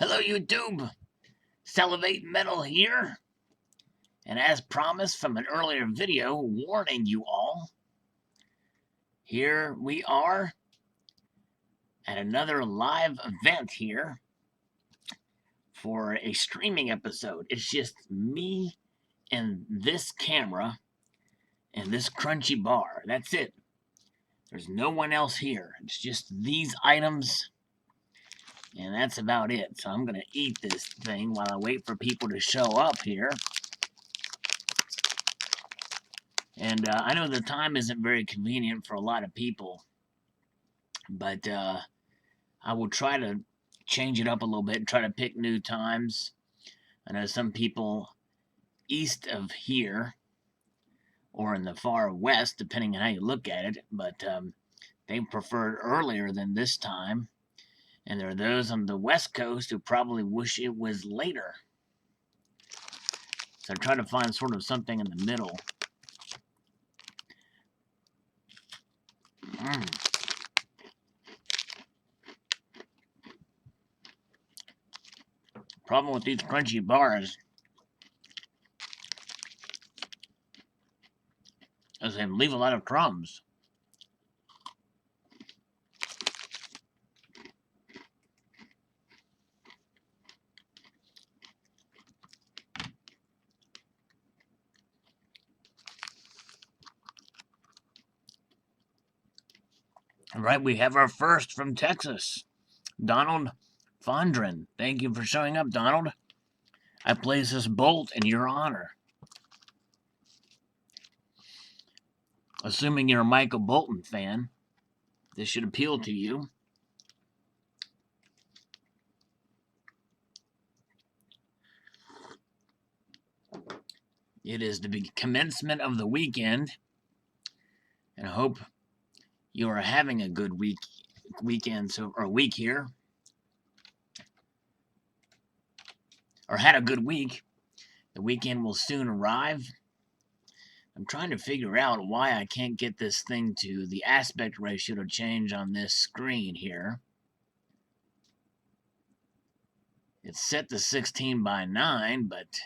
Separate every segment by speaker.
Speaker 1: Hello YouTube, SalivateMetal here, and as promised from an earlier video warning you all, here we are at another live event here for a streaming episode. It's just me and this camera and this crunchy bar. That's it. There's no one else here. It's just these items. And that's about it. So I'm going to eat this thing while I wait for people to show up here. And I know the time isn't very convenient for a lot of people. But I will try to change it up a little bit and try to pick new times. I know some people east of here or in the far west, depending on how you look at it. But they prefer it earlier than this time. And there are those on the West Coast who probably wish it was later. So I try to find sort of something in the middle. Problem with these crunchy bars is they leave a lot of crumbs. All right, we have our first from Texas, Donald Fondren. Thank you for showing up, Donald. I place this bolt in your honor. Assuming you're a Michael Bolton fan, this should appeal to you. It is the commencement of the weekend, and I hope you are having a good week here, or had a good week. The weekend will soon arrive. I'm trying to figure out why I can't get this thing to the aspect ratio to change on this screen here. It's set to 16:9, but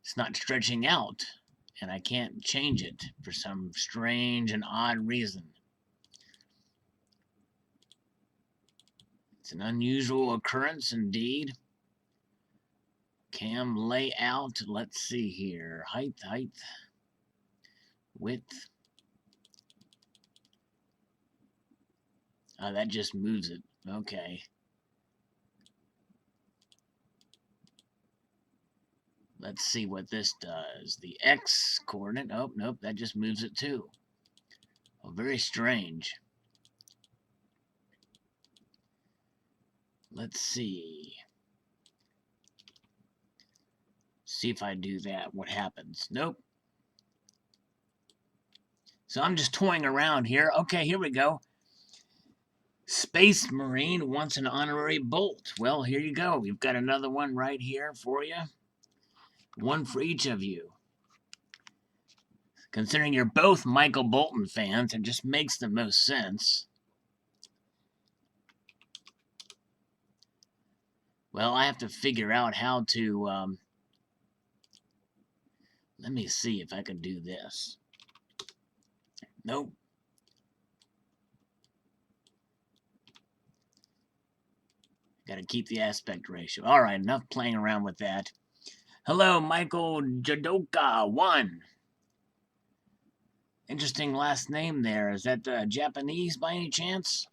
Speaker 1: it's not stretching out, and I can't change it for some strange and odd reason. It's an unusual occurrence indeed. Cam layout, let's see here. Height, width. Oh, that just moves it. Okay. Let's see what this does. The X coordinate. Oh, nope, that just moves it too. Well, very strange. Let's see. See if I do that, what happens? Nope. So I'm just toying around here. Okay, here we go. Space Marine wants an honorary bolt. Well, here you go. We've got another one right here for you. One for each of you. Considering you're both Michael Bolton fans, it just makes the most sense. Well, I have to figure out how to, let me see if I can do this. Nope. Got to keep the aspect ratio. All right, enough playing around with that. Hello, Michael Jadoka 1. Interesting last name there. Is that Japanese by any chance?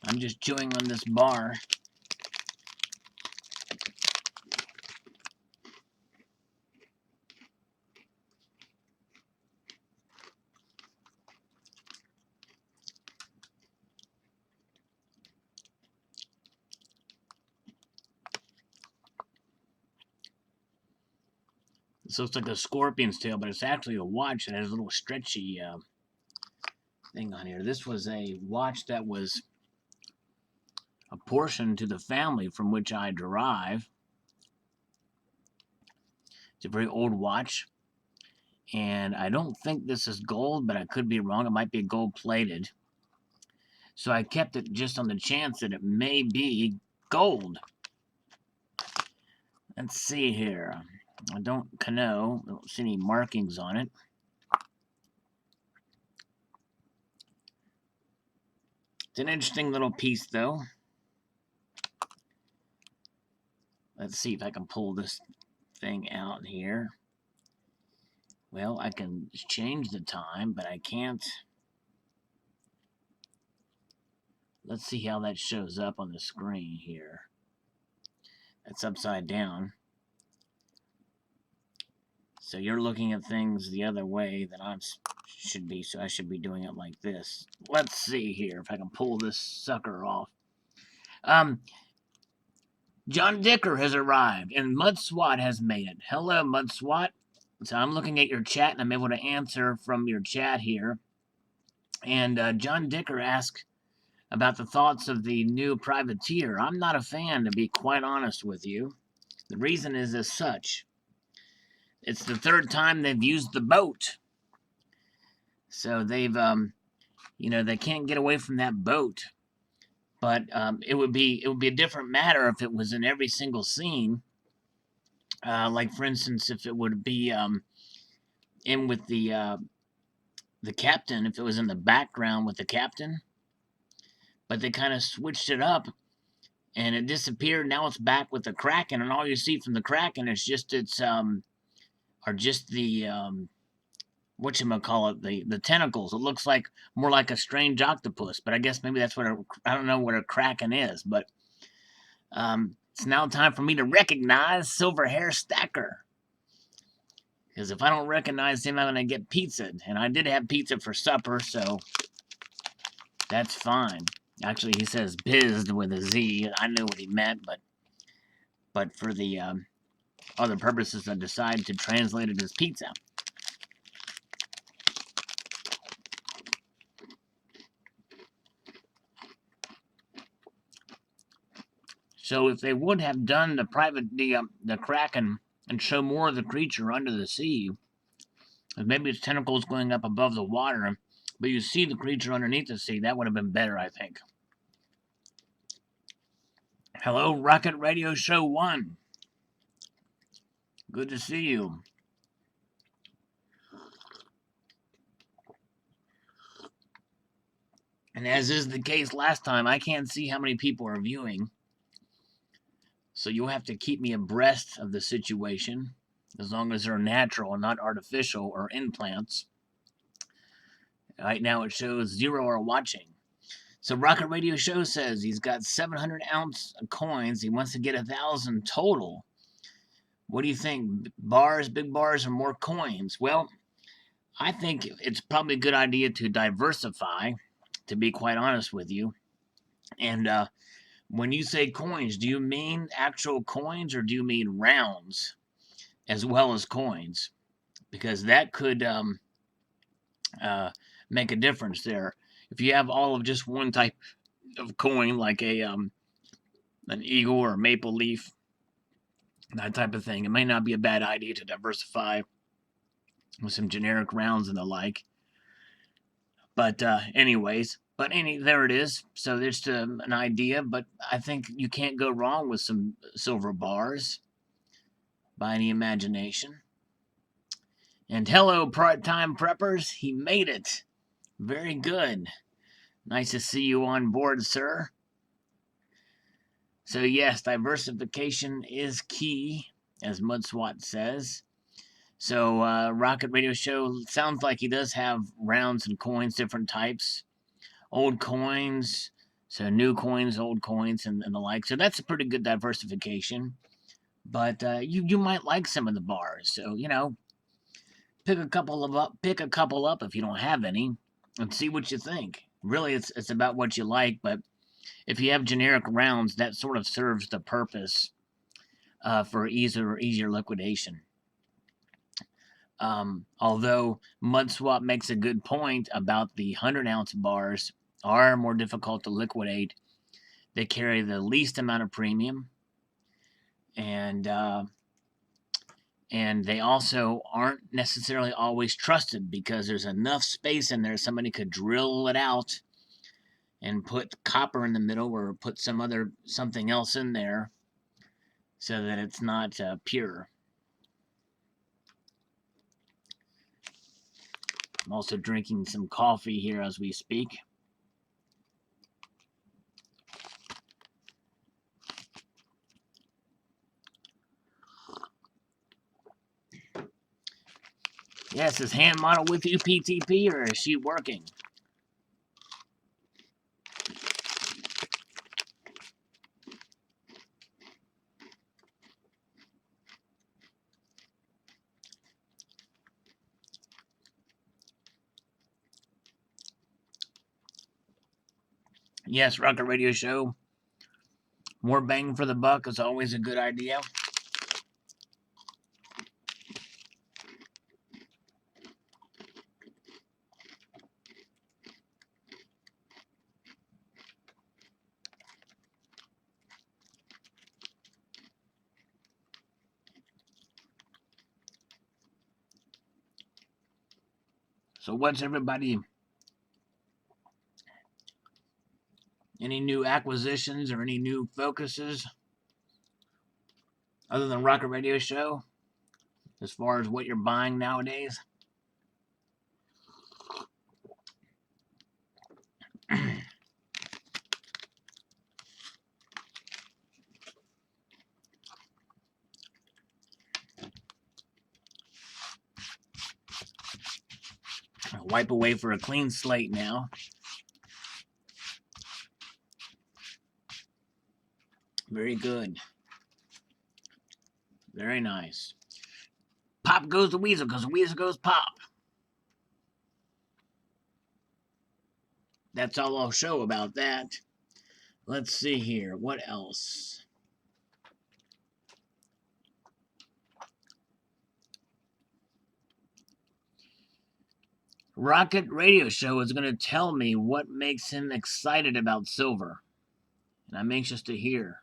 Speaker 1: I'm just chewing on this bar. This looks like a scorpion's tail, but it's actually a watch that has a little stretchy thing on here. This was a watch that was apportioned to the family from which I derive. It's a very old watch, and I don't think this is gold, but I could be wrong. It might be gold-plated. So I kept it just on the chance that it may be gold. Let's see here. I don't know. I don't see any markings on it. It's an interesting little piece, though. Let's see if I can pull this thing out here. Well, I can change the time, but I can't. Let's see how that shows up on the screen here. That's upside down. So you're looking at things the other way that I should be, so I should be doing it like this. Let's see here if I can pull this sucker off. John Dicker has arrived, and Mud Swat has made it. Hello, Mud Swat. So I'm looking at your chat, and I'm able to answer from your chat here. And John Dicker asked about the thoughts of the new privateer. I'm not a fan, to be quite honest with you. The reason is as such. It's the third time they've used the boat. So they've, they can't get away from that boat. But it would be a different matter if it was in every single scene. Like, for instance, if it would be in with the captain, if it was in the background with the captain. But they kind of switched it up, and it disappeared. Now it's back with the Kraken, and all you see from the Kraken is just the whatchamacallit, the tentacles. It looks like more like a strange octopus, but I guess maybe that's what I don't know what a Kraken is, but it's now time for me to recognize Silver Hair Stacker. Because if I don't recognize him, I'm going to get pizza. And I did have pizza for supper, so that's fine. Actually, he says bizzed with a Z. I knew what he meant, but for the other purposes, I decided to translate it as pizza. So if they would have done the Kraken and show more of the creature under the sea, maybe its tentacles going up above the water, but you see the creature underneath the sea, that would have been better, I think. Hello, Rocket Radio Show 1. Good to see you. And as is the case last time, I can't see how many people are viewing. So you'll have to keep me abreast of the situation, as long as they're natural and not artificial or implants. Right now it shows 0 are watching. So Rocket Radio Show says he's got 700-ounce coins. He wants to get 1,000 total. What do you think? Bars, big bars, or more coins? Well, I think it's probably a good idea to diversify, to be quite honest with you. And when you say coins, do you mean actual coins or do you mean rounds as well as coins? Because that could make a difference there. If you have all of just one type of coin, like an eagle or a maple leaf, that type of thing, it may not be a bad idea to diversify with some generic rounds and the like. But anyways, there it is. So there's an idea, but I think you can't go wrong with some silver bars by any imagination. And hello, part-time preppers. He made it. Very good. Nice to see you on board, sir. So yes, diversification is key, as Mudswat says. So Rocket Radio Show sounds like he does have rounds and coins, different types. Old coins, so new coins, old coins, and the like. So that's a pretty good diversification. But you might like some of the bars. So, pick a couple up if you don't have any, and see what you think. Really, it's about what you like, but if you have generic rounds, that sort of serves the purpose for easier liquidation. Although Mud Swap makes a good point about the 100-ounce bars are more difficult to liquidate. They carry the least amount of premium, and they also aren't necessarily always trusted because there's enough space in there somebody could drill it out and put copper in the middle or put something else in there so that it's not pure. I'm also drinking some coffee here as we speak. Yes, is hand model with you, PTP, or is she working? Yes, Rocket Radio Show. More bang for the buck is always a good idea. So what's everybody... Any new acquisitions or any new focuses other than Rocket Radio Show as far as what you're buying nowadays? Wipe away for a clean slate now. Very good. Very nice. Pop goes the weasel because the weasel goes pop. That's all I'll show about that. Let's see here. What else? Rocket Radio Show is going to tell me what makes him excited about silver. And I'm anxious to hear.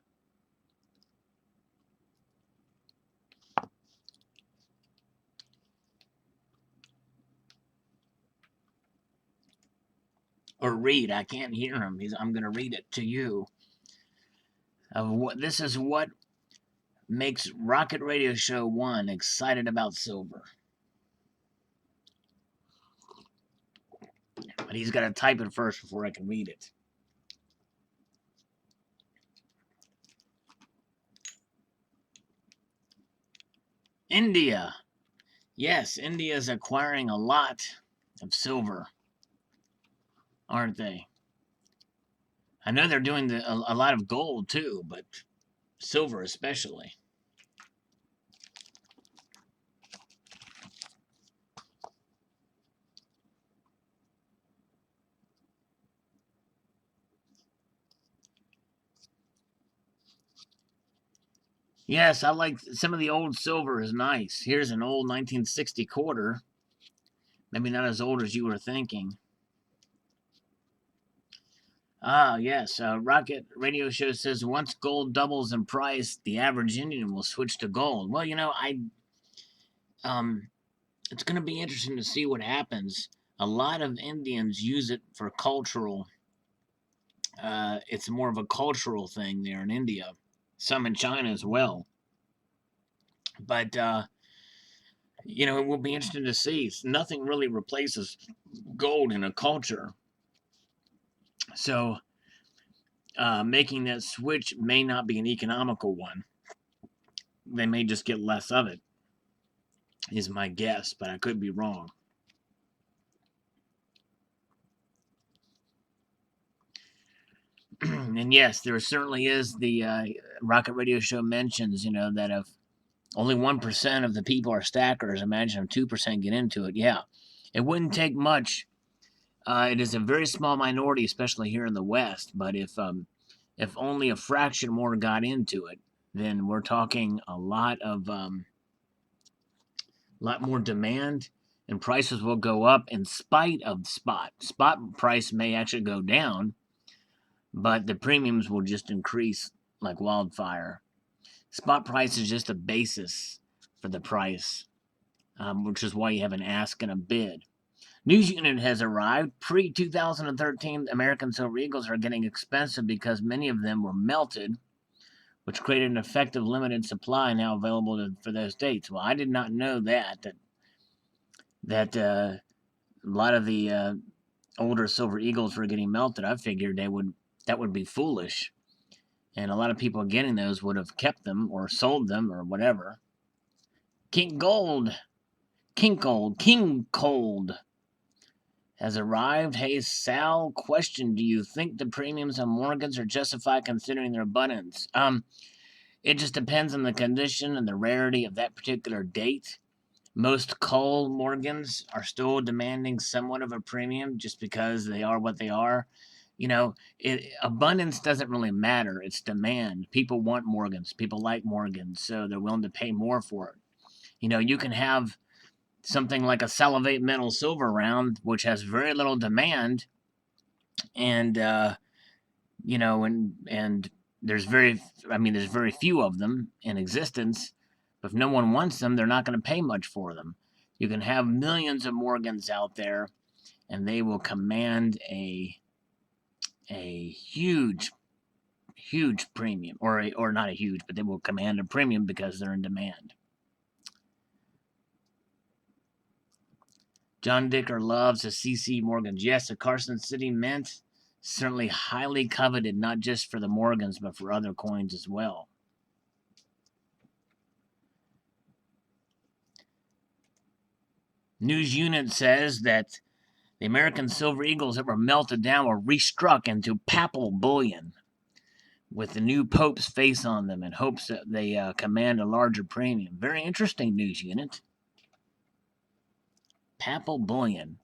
Speaker 1: Or read. I can't hear him. I'm going to read it to you. This is what makes Rocket Radio Show 1 excited about silver. But he's got to type it first before I can read it. India. Yes, India is acquiring a lot of silver, aren't they? I know they're doing a lot of gold too, but silver especially. Yes, I like some of the old silver is nice. Here's an old 1960 quarter. Maybe not as old as you were thinking. Ah, yes. Rocket Radio Show says once gold doubles in price, the average Indian will switch to gold. Well, you know, it's going to be interesting to see what happens. A lot of Indians use it for cultural. It's more of a cultural thing there in India. Some in China as well. But, you know, it will be interesting to see. Nothing really replaces gold in a culture. So, making that switch may not be an economical one. They may just get less of it, is my guess, but I could be wrong. And yes, there certainly is the Rocket Radio Show mentions, you know, that if only 1% of the people are stackers, imagine if 2% get into it. Yeah, it wouldn't take much. It is a very small minority, especially here in the West. But if only a fraction more got into it, then we're talking a lot of a lot more demand, and prices will go up in spite of spot. Spot price may actually go down, but the premiums will just increase like wildfire. Spot price is just a basis for the price, which is why you have an ask and a bid. News unit has arrived. Pre-2013, American silver eagles are getting expensive because many of them were melted, which created an effective limited supply now available for those dates. Well, I did not know that a lot of the older silver eagles were getting melted. I figured that would be foolish, and a lot of people getting those would have kept them or sold them or whatever. King Cold has arrived. Hey, Sal, question: do you think the premiums on Morgans are justified considering their abundance? It just depends on the condition and the rarity of that particular date. Most coal Morgans are still demanding somewhat of a premium just because they are what they are. You know, abundance doesn't really matter. It's demand. People want Morgans. People like Morgans, so they're willing to pay more for it. You know, you can have something like a SalivateMetal silver round, which has very little demand, and you know, and there's very few of them in existence. But if no one wants them, they're not going to pay much for them. You can have millions of Morgans out there, and they will command a huge premium, or not a huge, but they will command a premium because they're in demand. John Dicker loves the CC Morgans. Yes, the Carson City Mint, certainly highly coveted, not just for the Morgans, but for other coins as well. News unit says that the American silver eagles that were melted down were restruck into papal bullion with the new Pope's face on them in hopes that they command a larger premium. Very interesting, news unit. Papal bullion.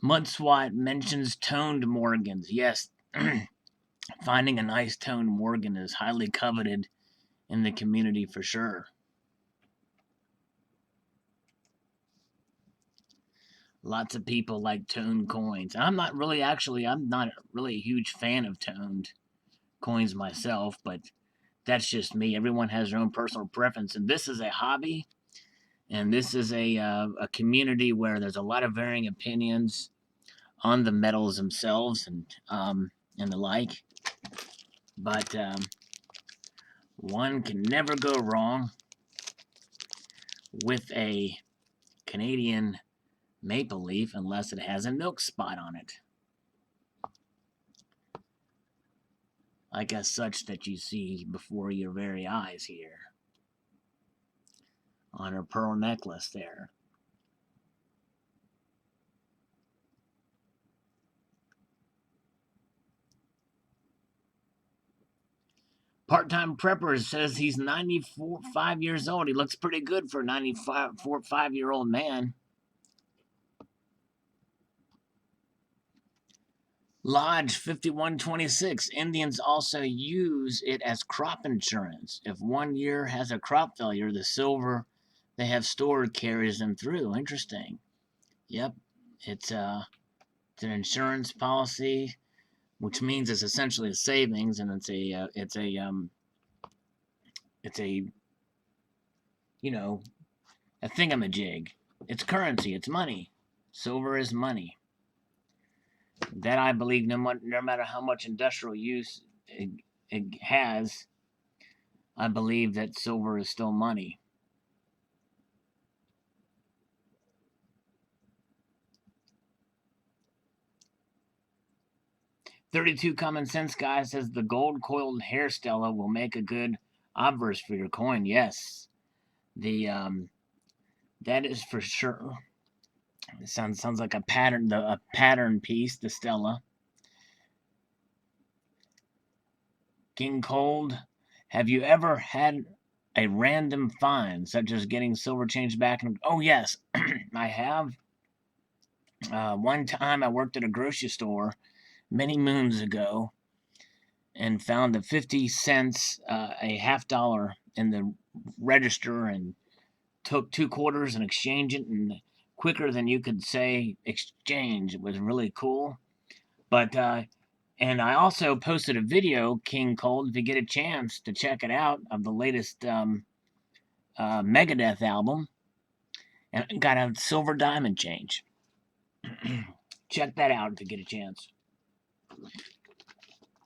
Speaker 1: Mudswat mentions toned Morgans. Yes, finding a nice toned Morgan is highly coveted in the community for sure. Lots of people like toned coins. I'm not really a huge fan of toned coins myself, but that's just me. Everyone has their own personal preference, and this is a hobby, and this is a community where there's a lot of varying opinions on the metals themselves and the like. But one can never go wrong with a Canadian maple leaf unless it has a milk spot on it, like as such that you see before your very eyes here on her pearl necklace there. Part-time prepper says he's 5 years old. He looks pretty good for a 5-year-old man. Lodge 5126. Indians also use it as crop insurance. If 1 year has a crop failure, the silver they have stored carries them through. Interesting. Yep, it's an insurance policy, which means it's essentially a savings, and it's a you know, a thingamajig. It's currency. It's money. Silver is money. That I believe, no matter how much industrial use it has, I believe that silver is still money. "32 Common Sense Guy says the gold coiled hair Stella will make a good obverse for your coin. Yes, the that is for sure. It sounds like a pattern piece, the Stella. King Cold, have you ever had a random find, such as getting silver change back? Oh yes, I have. One time I worked at a grocery store many moons ago and found the 50 cents, a $half in the register, and took 2 quarters and exchanged it, and quicker than you could say exchange. It was really cool. But and I also posted a video, King Cold, if you get a chance to check it out, of the latest Megadeth album, and got a silver diamond change. Check that out if you get a chance.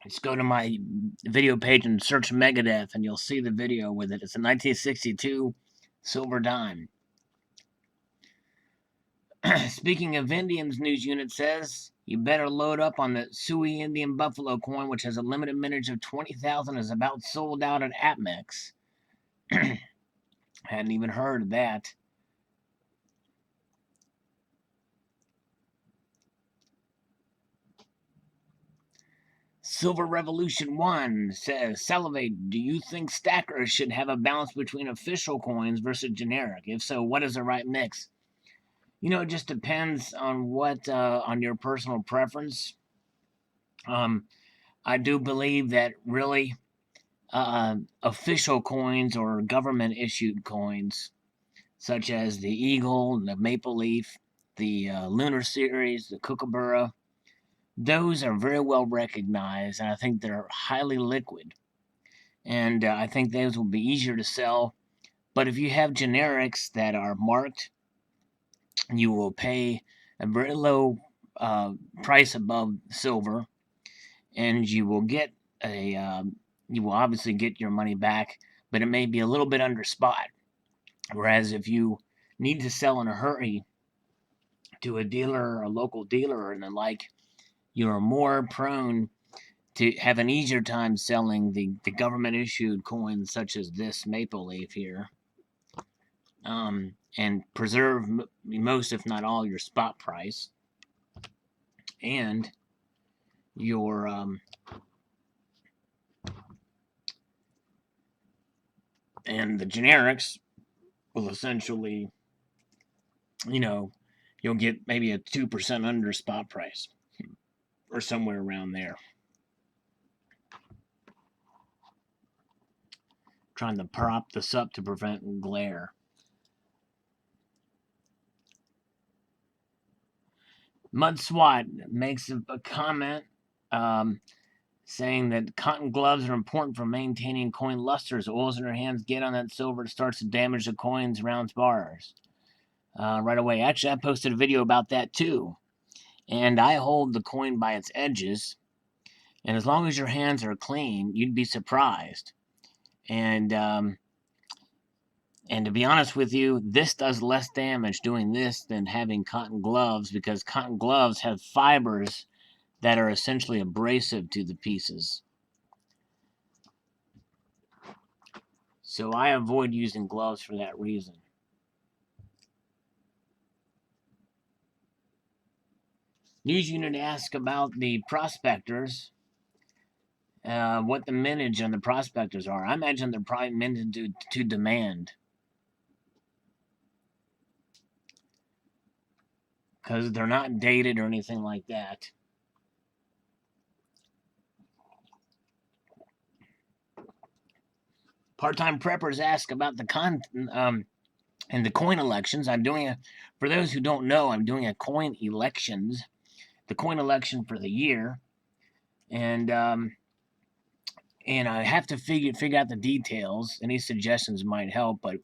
Speaker 1: Just go to my video page and search Megadeth, and you'll see the video with it. It's a 1962 silver dime. Speaking of Indians, news unit says you better load up on the Sioux Indian Buffalo coin, which has a limited mintage of 20,000, is about sold out at APMEX. Hadn't even heard of that. Silver Revolution 1 says, Salivate, do you think stackers should have a balance between official coins versus generic? If so, what is the right mix? You know, it just depends on what, on your personal preference. I do believe that really official coins or government-issued coins, such as the Eagle, the Maple Leaf, the Lunar Series, the Kookaburra, those are very well recognized, and I think they're highly liquid. And I think those will be easier to sell. But if you have generics that are marked, you will pay a very low price above silver, and you will get you will obviously get your money back, but it may be a little bit under spot. Whereas if you need to sell in a hurry to a dealer, a local dealer, and the like, you are more prone to have an easier time selling the government issued coins such as this Maple Leaf here, and preserve most, if not all, your spot price and your and the generics will essentially, you know, you'll get maybe a 2% under spot price or somewhere around there. Trying to prop this up to prevent glare. Mud Swat makes a comment saying that cotton gloves are important for maintaining coin luster. As oils in your hands get on that silver, it starts to damage the coins, rounds, bars right away. Actually, I posted a video about that too. And I hold the coin by its edges. And as long as your hands are clean, you'd be surprised. And to be honest with you, this does less damage doing this than having cotton gloves, because cotton gloves have fibers that are essentially abrasive to the pieces. So I avoid using gloves for that reason. News unit asked about the prospectors, what the mintage on the prospectors are. I imagine they're probably minted to demand, because they're not dated or anything like that. Part-time preppers ask about the and the coin elections. I'm doing for those who don't know, I'm doing a coin elections, the coin election for the year, and I have to figure out the details. Any suggestions might help, but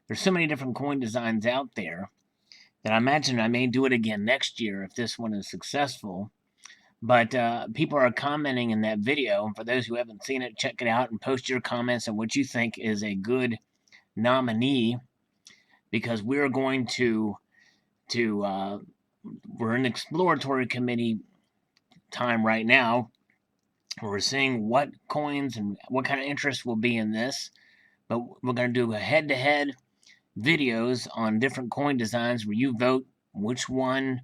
Speaker 1: there's so many different coin designs out there that I imagine I may do it again next year if this one is successful. But people are commenting in that video, and for those who haven't seen it, check it out and post your comments on what you think is a good nominee, because we're going to we're in exploratory committee time right now. We're seeing what coins and what kind of interest will be in this, but we're going to do a head-to-head videos on different coin designs where you vote which one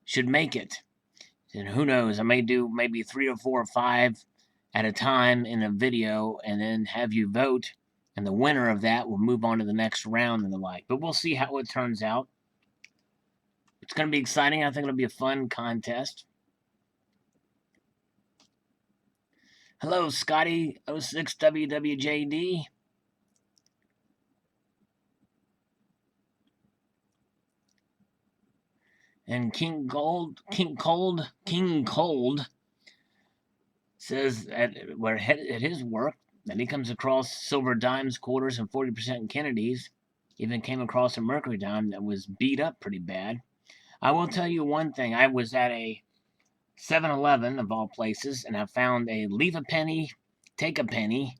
Speaker 1: should make it. And who knows, I may do maybe 3 or 4 or 5 at a time in a video, and then have you vote, and the winner of that will move on to the next round and the like. But we'll see how it turns out. It's going to be exciting. I think it'll be a fun contest. Hello, Scotty06WWJD. And King Cold says at his work that he comes across silver dimes, quarters, and 40% Kennedys. Even came across a mercury dime that was beat up pretty bad. I will tell you one thing. I was at a 7-Eleven, of all places, and I found a leave a penny, take a penny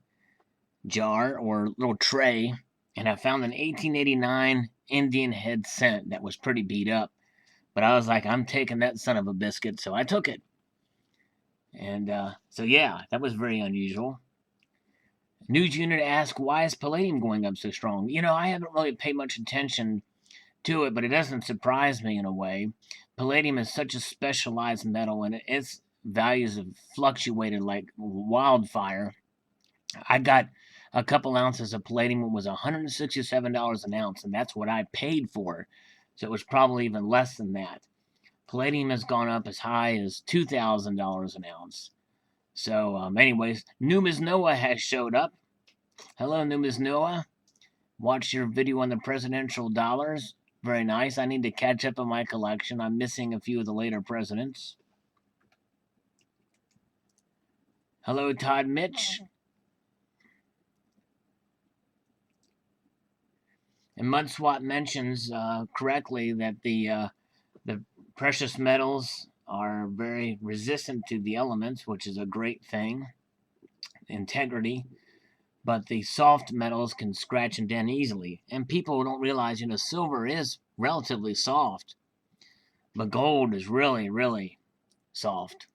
Speaker 1: jar or little tray, and I found an 1889 Indian head cent that was pretty beat up. But I was like, I'm taking that son of a biscuit, so I took it. And so, yeah, that was very unusual. News unit asked, why is palladium going up so strong? You know, I haven't really paid much attention to it, but it doesn't surprise me in a way. Palladium is such a specialized metal, and its values have fluctuated like wildfire. I got a couple ounces of palladium. It was $167 an ounce, and that's what I paid for it. So it was probably even less than that. Palladium has gone up as high as $2,000 an ounce. So, anyways, Numas Noah has showed up. Hello, Numas Noah. Watched your video on the presidential dollars. Very nice. I need to catch up on my collection. I'm missing a few of the later presidents. Hello, Todd Mitch. And Mudswat mentions correctly that the precious metals are very resistant to the elements, which is a great thing. Integrity. But the soft metals can scratch and dent easily. And people don't realize, you know, silver is relatively soft, but gold is really, really soft.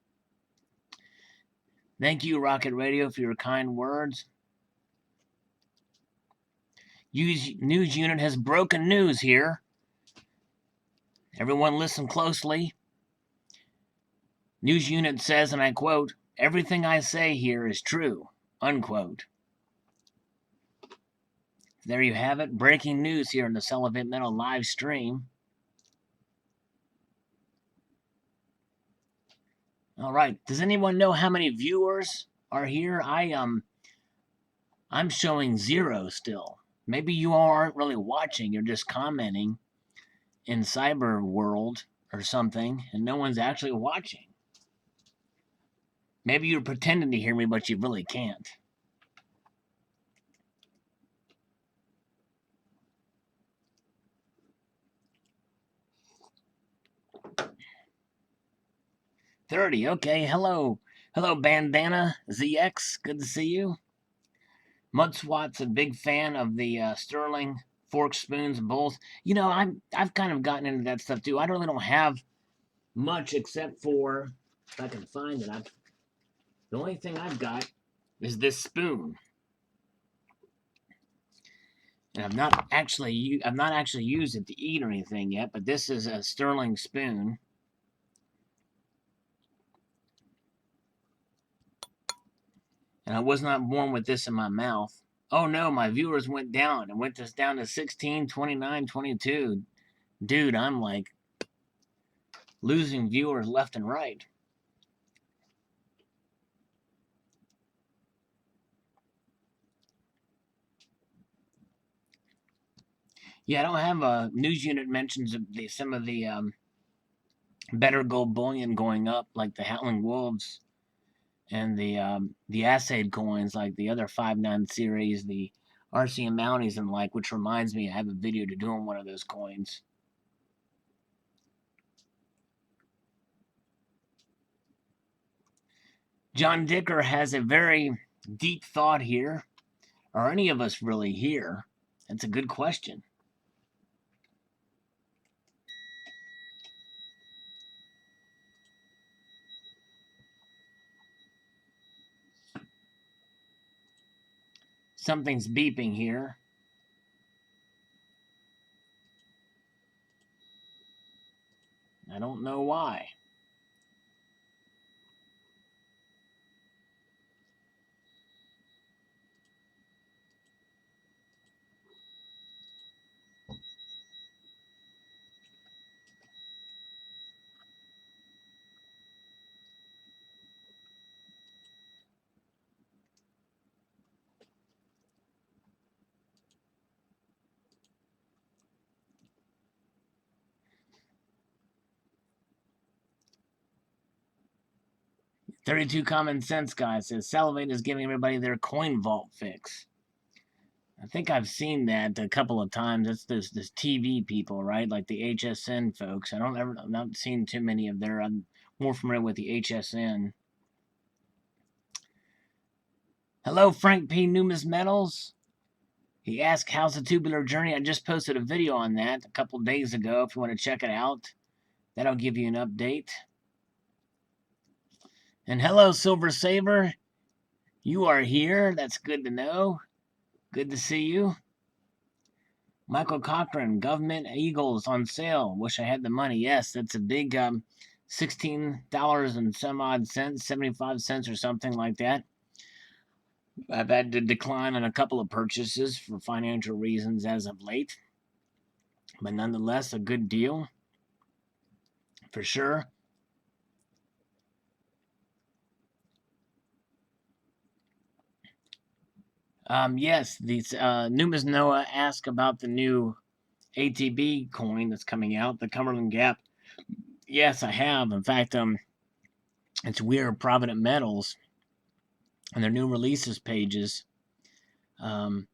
Speaker 1: Thank you, Rocket Radio, for your kind words. News unit has broken news here. Everyone listen closely. News unit says, and I quote, everything I say here is true, unquote. There you have it. Breaking news here in the SalivateMetal live stream. All right. Does anyone know how many viewers are here? I'm showing 0 still. Maybe you all aren't really watching. You're just commenting in cyber world or something, and no one's actually watching. Maybe you're pretending to hear me, but you really can't. $30. Okay. Hello, Bandana ZX. Good to see you. Mudswat's a big fan of the Sterling fork spoons and bowls. You know, I've kind of gotten into that stuff too. I really don't have much except for, if I can find it, the only thing I've got is this spoon. And I've not actually used it to eat or anything yet, but this is a Sterling spoon. And I was not born with this in my mouth. Oh no, my viewers went down. It went down to 16, 29, 22. Dude, I'm like losing viewers left and right. Yeah, I don't have a news unit mentions of some of the better gold bullion going up, like the Howling Wolves, and the assayed coins, like the other 5-9 series, the RCM Mounties and like, which reminds me, I have a video to do on one of those coins. John Dicker has a very deep thought here. Are any of us really here? That's a good question. Something's beeping here. I don't know why. 32 Common Sense Guy says Salivate is giving everybody their coin vault fix. I think I've seen that a couple of times. That's this TV people, right? Like the HSN folks. I've not seen too many of their. I'm more familiar with the HSN. Hello, Frank P. Numis Metals. He asked, how's the tubular journey? I just posted a video on that a couple days ago. If you want to check it out, that'll give you an update. And hello, Silver Saver. You are here. That's good to know. Good to see you. Michael Cochran, Government Eagles on sale. Wish I had the money. Yes, that's a big $16 and some odd cents, 75 cents or something like that. I've had to decline on a couple of purchases for financial reasons as of late. But nonetheless, a good deal. For sure. Yes, these Numas Noah asked about the new ATB coin that's coming out, the Cumberland Gap. Yes, I have. In fact, it's weird. Provident Metals and their new releases pages have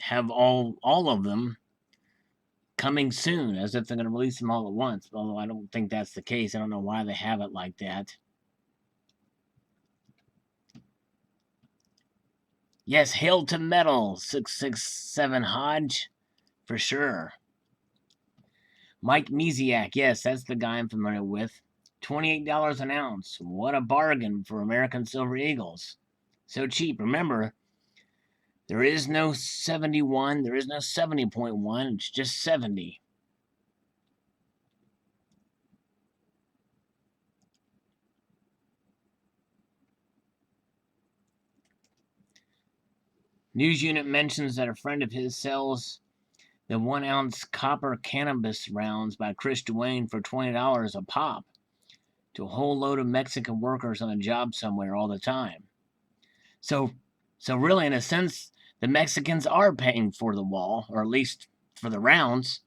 Speaker 1: have all of them coming soon, as if they're going to release them all at once. Although I don't think that's the case. I don't know why they have it like that. Yes, hail to metal, 667 Hodge, for sure. Mike Mesiak, yes, that's the guy I'm familiar with. $28 an ounce. What a bargain for American Silver Eagles. So cheap. Remember, there is no 71, there is no 70.1, it's just 70. News unit mentions that a friend of his sells the 1 ounce copper cannabis rounds by Chris Duane for $20 a pop to a whole load of Mexican workers on a job somewhere all the time. So really, in a sense, the Mexicans are paying for the wall, or at least for the rounds.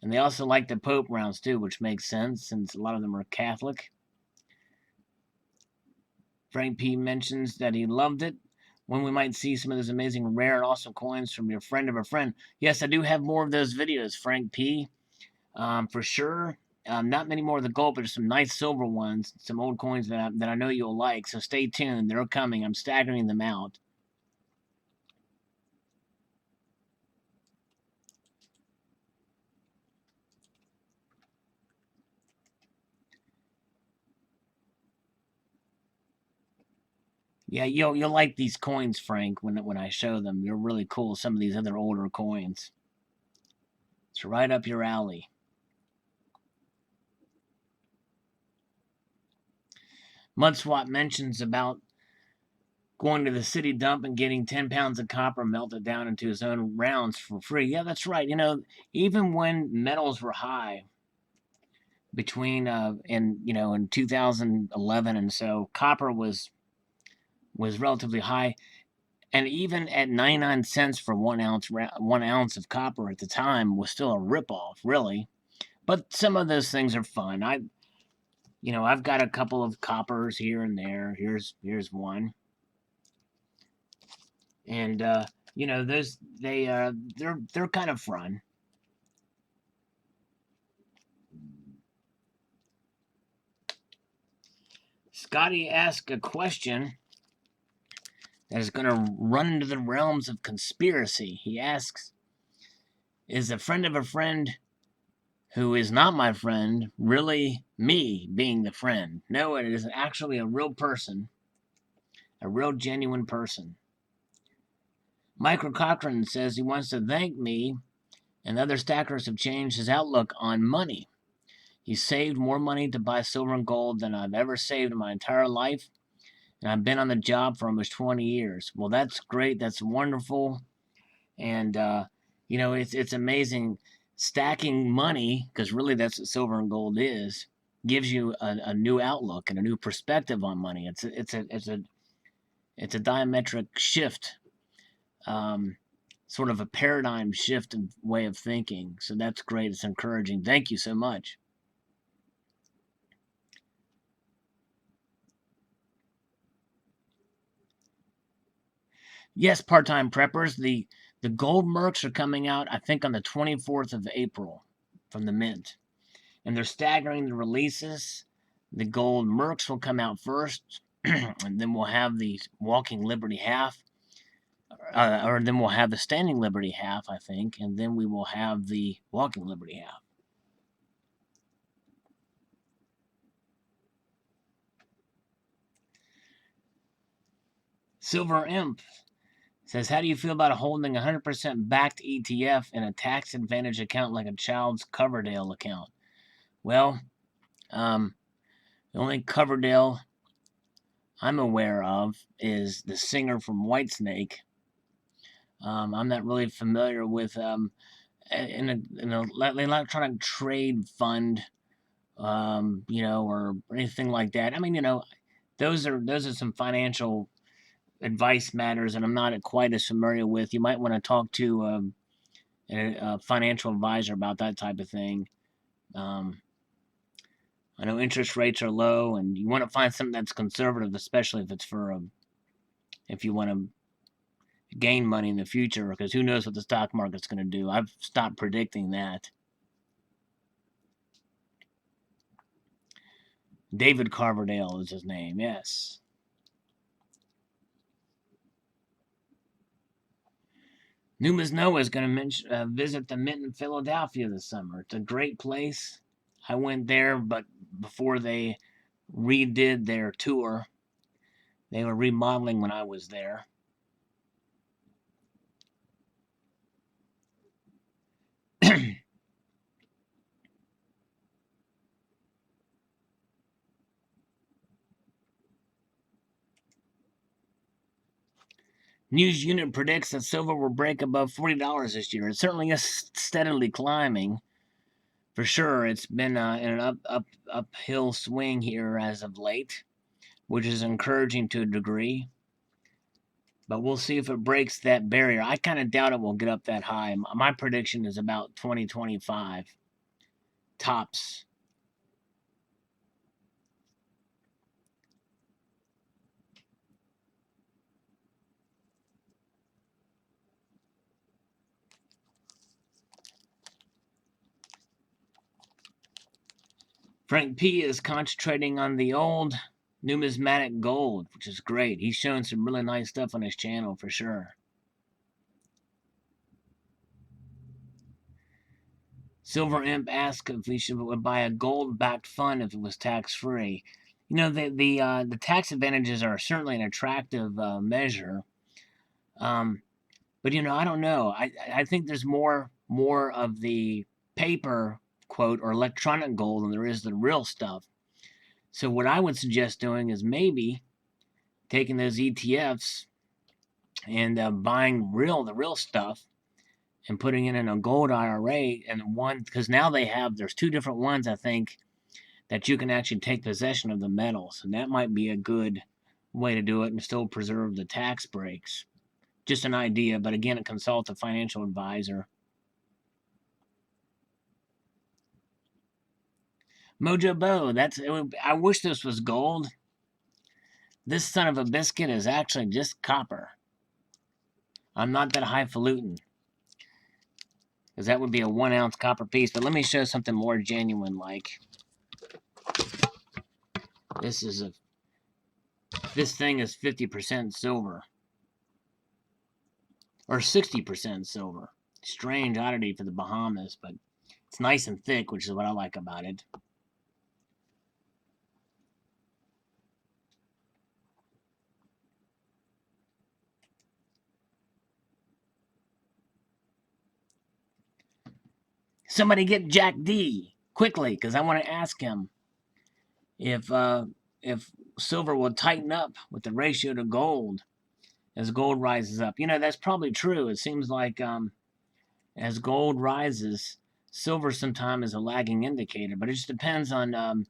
Speaker 1: And they also like the Pope rounds too, which makes sense since a lot of them are Catholic. Frank P. mentions that he loved it. When we might see some of those amazing rare and awesome coins from your friend of a friend. Yes, I do have more of those videos, Frank P. For sure. Not many more of the gold, but there's some nice silver ones, some old coins that I know you'll like. So stay tuned. They're coming. I'm staggering them out. Yeah, you'll like these coins, Frank, when I show them. They're really cool. Some of these other older coins. It's right up your alley. Mudswap mentions about going to the city dump and getting 10 pounds of copper melted down into his own rounds for free. Yeah, that's right. You know, even when metals were high between in 2011 and so, copper was relatively high, and even at 99 cents for 1 ounce of copper at the time was still a ripoff, really. But some of those things are fun. I've got a couple of coppers here and there. Here's one. And those they're kind of fun. Scotty asked a question that is going to run into the realms of conspiracy. He asks, is a friend of a friend who is not my friend really me being the friend? No, it is actually a real person, a real genuine person. Michael Cochran says he wants to thank me, and other stackers have changed his outlook on money. He saved more money to buy silver and gold than I've ever saved in my entire life, and I've been on the job for almost 20 years. Well, that's great. That's wonderful. And, it's amazing. Stacking money, because really that's what silver and gold is, gives you a new outlook and a new perspective on money. It's a diametric shift, sort of a paradigm shift in way of thinking. So that's great. It's encouraging. Thank you so much. Yes, part-time preppers. The gold mercs are coming out, I think, on the 24th of April from the mint. And they're staggering the releases. The gold mercs will come out first, and then we'll have the Walking Liberty half, or then we'll have the Standing Liberty half, I think, and then we will have the Walking Liberty half. Silver Imp says, how do you feel about holding a 100% backed ETF in a tax advantage account like a child's Coverdale account? Well, the only Coverdale I'm aware of is the singer from Whitesnake. I'm not really familiar with an electronic trade fund, or anything like that. I mean, those are some financial advice matters, and I'm not quite as familiar with. You might want to talk to a financial advisor about that type of thing. I know interest rates are low, and you want to find something that's conservative, especially if it's if you want to gain money in the future, because who knows what the stock market's going to do. I've stopped predicting that. David Coverdale is his name, yes. Numa's Noah is going to visit the Mint in Philadelphia this summer. It's a great place. I went there, but before they redid their tour, they were remodeling when I was there. News Unit predicts that silver will break above $40 this year. It certainly is steadily climbing. For sure, it's been in an uphill swing here as of late, which is encouraging to a degree. But we'll see if it breaks that barrier. I kind of doubt it will get up that high. My prediction is about 2025 tops. Frank P is concentrating on the old numismatic gold, which is great. He's showing some really nice stuff on his channel for sure. Silver Imp asked if we should buy a gold-backed fund if it was tax-free. The tax advantages are certainly an attractive measure, but I don't know. I think there's more of the paper quote or electronic gold than there is the real stuff. So what I would suggest doing is maybe taking those ETFs and buying the real stuff and putting it in a gold IRA, and one, because now there's two different ones, I think, that you can actually take possession of the metals, and that might be a good way to do it and still preserve the tax breaks. Just an idea, but again, consult a financial advisor. Mojo Bo, I wish this was gold. This son of a biscuit is actually just copper. I'm not that highfalutin, because that would be a 1 ounce copper piece. But let me show something more genuine. Like this thing is 50% silver, or 60% silver. Strange oddity for the Bahamas, but it's nice and thick, which is what I like about it. Somebody get Jack D quickly, because I want to ask him if silver will tighten up with the ratio to gold as gold rises up. That's probably true. It seems like as gold rises, silver sometimes is a lagging indicator, but it just depends on.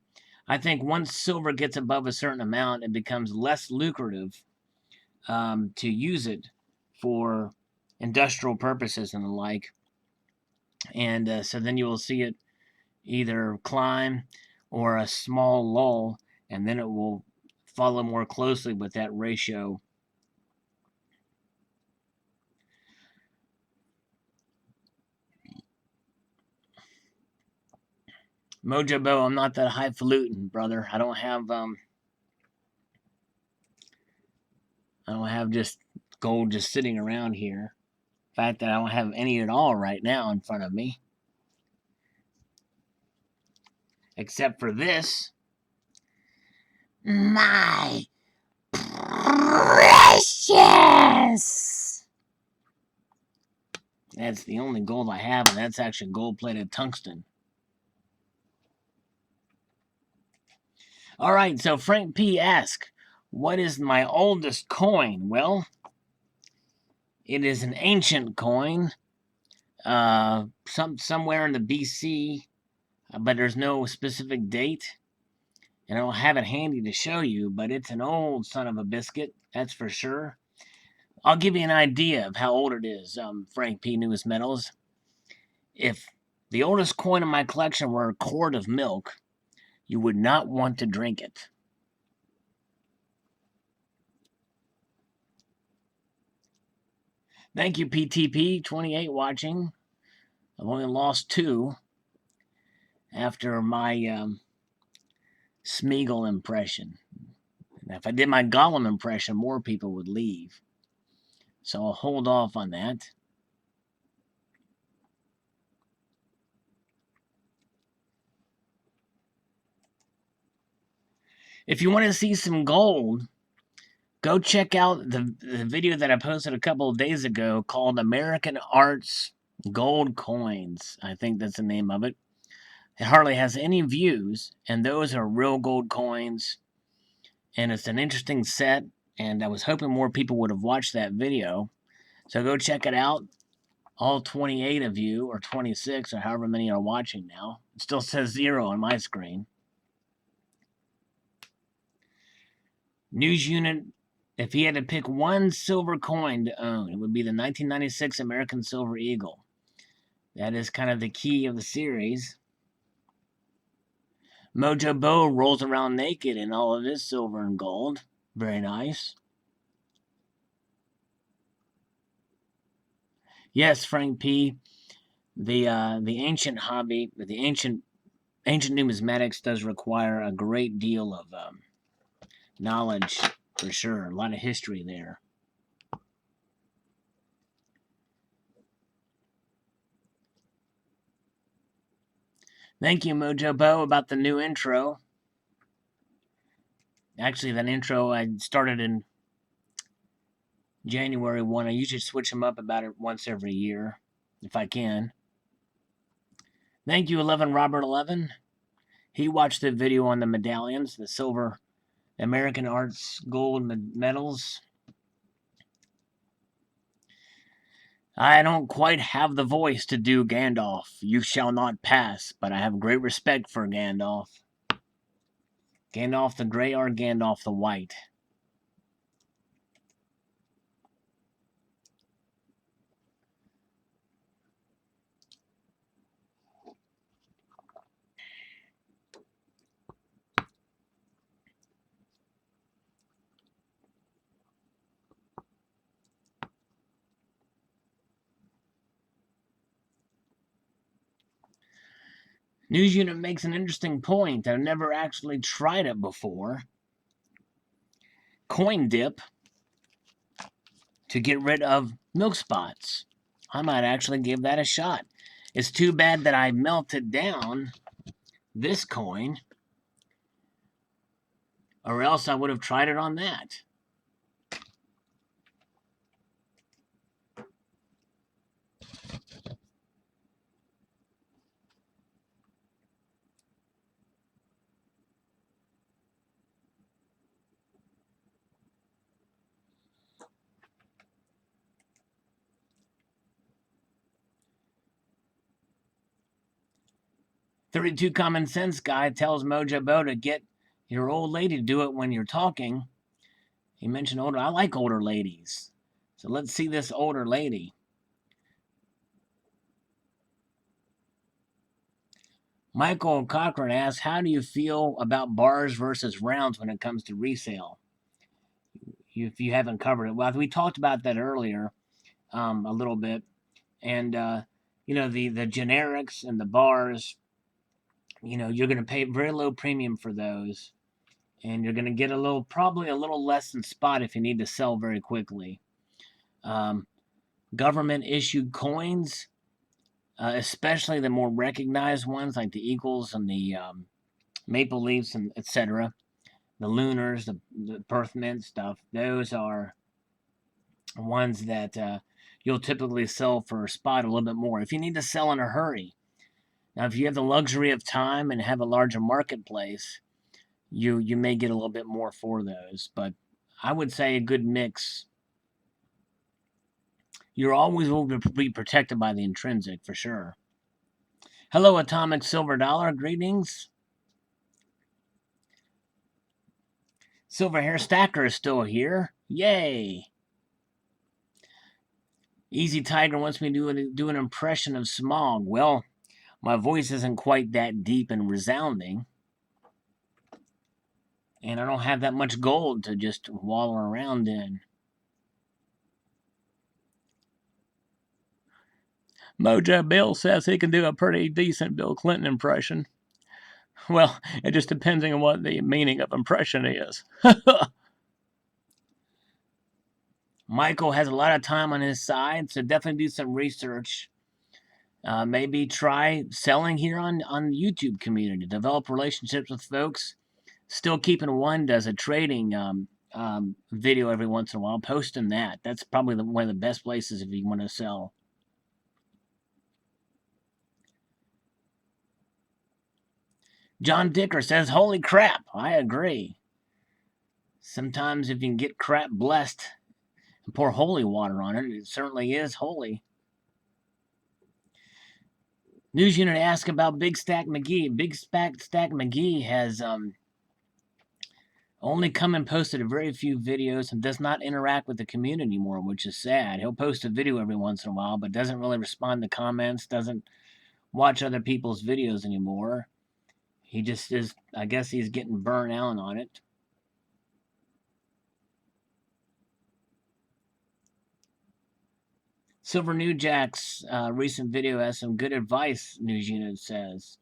Speaker 1: I think once silver gets above a certain amount, it becomes less lucrative to use it for industrial purposes and the like. And so then you will see it either climb or a small lull, and then it will follow more closely with that ratio Mojo Bo, I'm not that highfalutin, brother. I don't have just gold just sitting around here. In fact, I don't have any at all right now in front of me. Except for this. My precious! That's the only gold I have, and that's actually gold-plated tungsten. All right, so Frank P. asks, what is my oldest coin? Well, it is an ancient coin, somewhere in the BC, but there's no specific date. And I don't have it handy to show you, but it's an old son of a biscuit, that's for sure. I'll give you an idea of how old it is, Frank P. Newest Metals. If the oldest coin in my collection were a quart of milk, you would not want to drink it. Thank you, PTP28 watching. I've only lost 2 after my Smeagol impression. Now, if I did my Gollum impression, more people would leave. So I'll hold off on that. If you want to see some gold, go check out the video that I posted a couple of days ago called American Arts Gold Coins. I think that's the name of it. It hardly has any views, and those are real gold coins. And it's an interesting set, and I was hoping more people would have watched that video. So go check it out. All 28 of you, or 26, or however many are watching now. It still says 0 on my screen. News unit, if he had to pick one silver coin to own, it would be the 1996 American Silver Eagle. That is kind of the key of the series. Mojo Bo rolls around naked in all of his silver and gold. Very nice. Yes, Frank P. The ancient hobby, the ancient numismatics does require a great deal of knowledge, for sure. A lot of history there. Thank you, Mojo Bo, about the new intro. Actually, that intro I started in January 1. I usually switch them up about it once every year, if I can. Thank you, 11 Robert 11. He watched the video on the medallions, the silver American Arts gold medals. I don't quite have the voice to do Gandalf. You shall not pass, but I have great respect for Gandalf. Gandalf the Grey or Gandalf the White? News unit makes an interesting point. I've never actually tried it before. Coin dip to get rid of milk spots. I might actually give that a shot. It's too bad that I melted down this coin, or else I would have tried it on that. "32 Common Sense Guy tells Mojo Bo to get your old lady to do it when you're talking." He mentioned older. I like older ladies. So let's see this older lady. Michael Cochran asks, how do you feel about bars versus rounds when it comes to resale? If you haven't covered it. Well, we talked about that earlier a little bit. And, you know, the generics and the bars, you're going to pay very low premium for those, and you're going to get probably a little less than spot if you need to sell very quickly. Government issued coins, especially the more recognized ones like the Eagles and the Maple Leafs and etc. The Lunars, the Perth Mint stuff, those are ones that you'll typically sell for a spot a little bit more if you need to sell in a hurry. Now, if you have the luxury of time and have a larger marketplace, you may get a little bit more for those. But I would say a good mix. You're always will be protected by the intrinsic for sure. Hello, Atomic Silver Dollar. Greetings. Silver Hair Stacker is still here. Yay. Easy Tiger wants me to do an impression of Smog. Well, my voice isn't quite that deep and resounding. And I don't have that much gold to just wallow around in. Mojo Bill says he can do a pretty decent Bill Clinton impression. Well, it just depends on what the meaning of impression is. Michael has a lot of time on his side, so definitely do some research. Maybe try selling here on the YouTube community. Develop relationships with folks. Still Keeping One does a trading video every once in a while. Posting that. That's probably one of the best places if you want to sell. John Dicker says, holy crap. I agree. Sometimes if you can get crap blessed and pour holy water on it, it certainly is holy. News Unit asked about Big Stack McGee. Big Stack McGee has only come and posted a very few videos and does not interact with the community anymore, which is sad. He'll post a video every once in a while, but doesn't really respond to comments, doesn't watch other people's videos anymore. He just is, I guess he's getting burnt out on it. Silver New Jack's recent video has some good advice, News Unit says.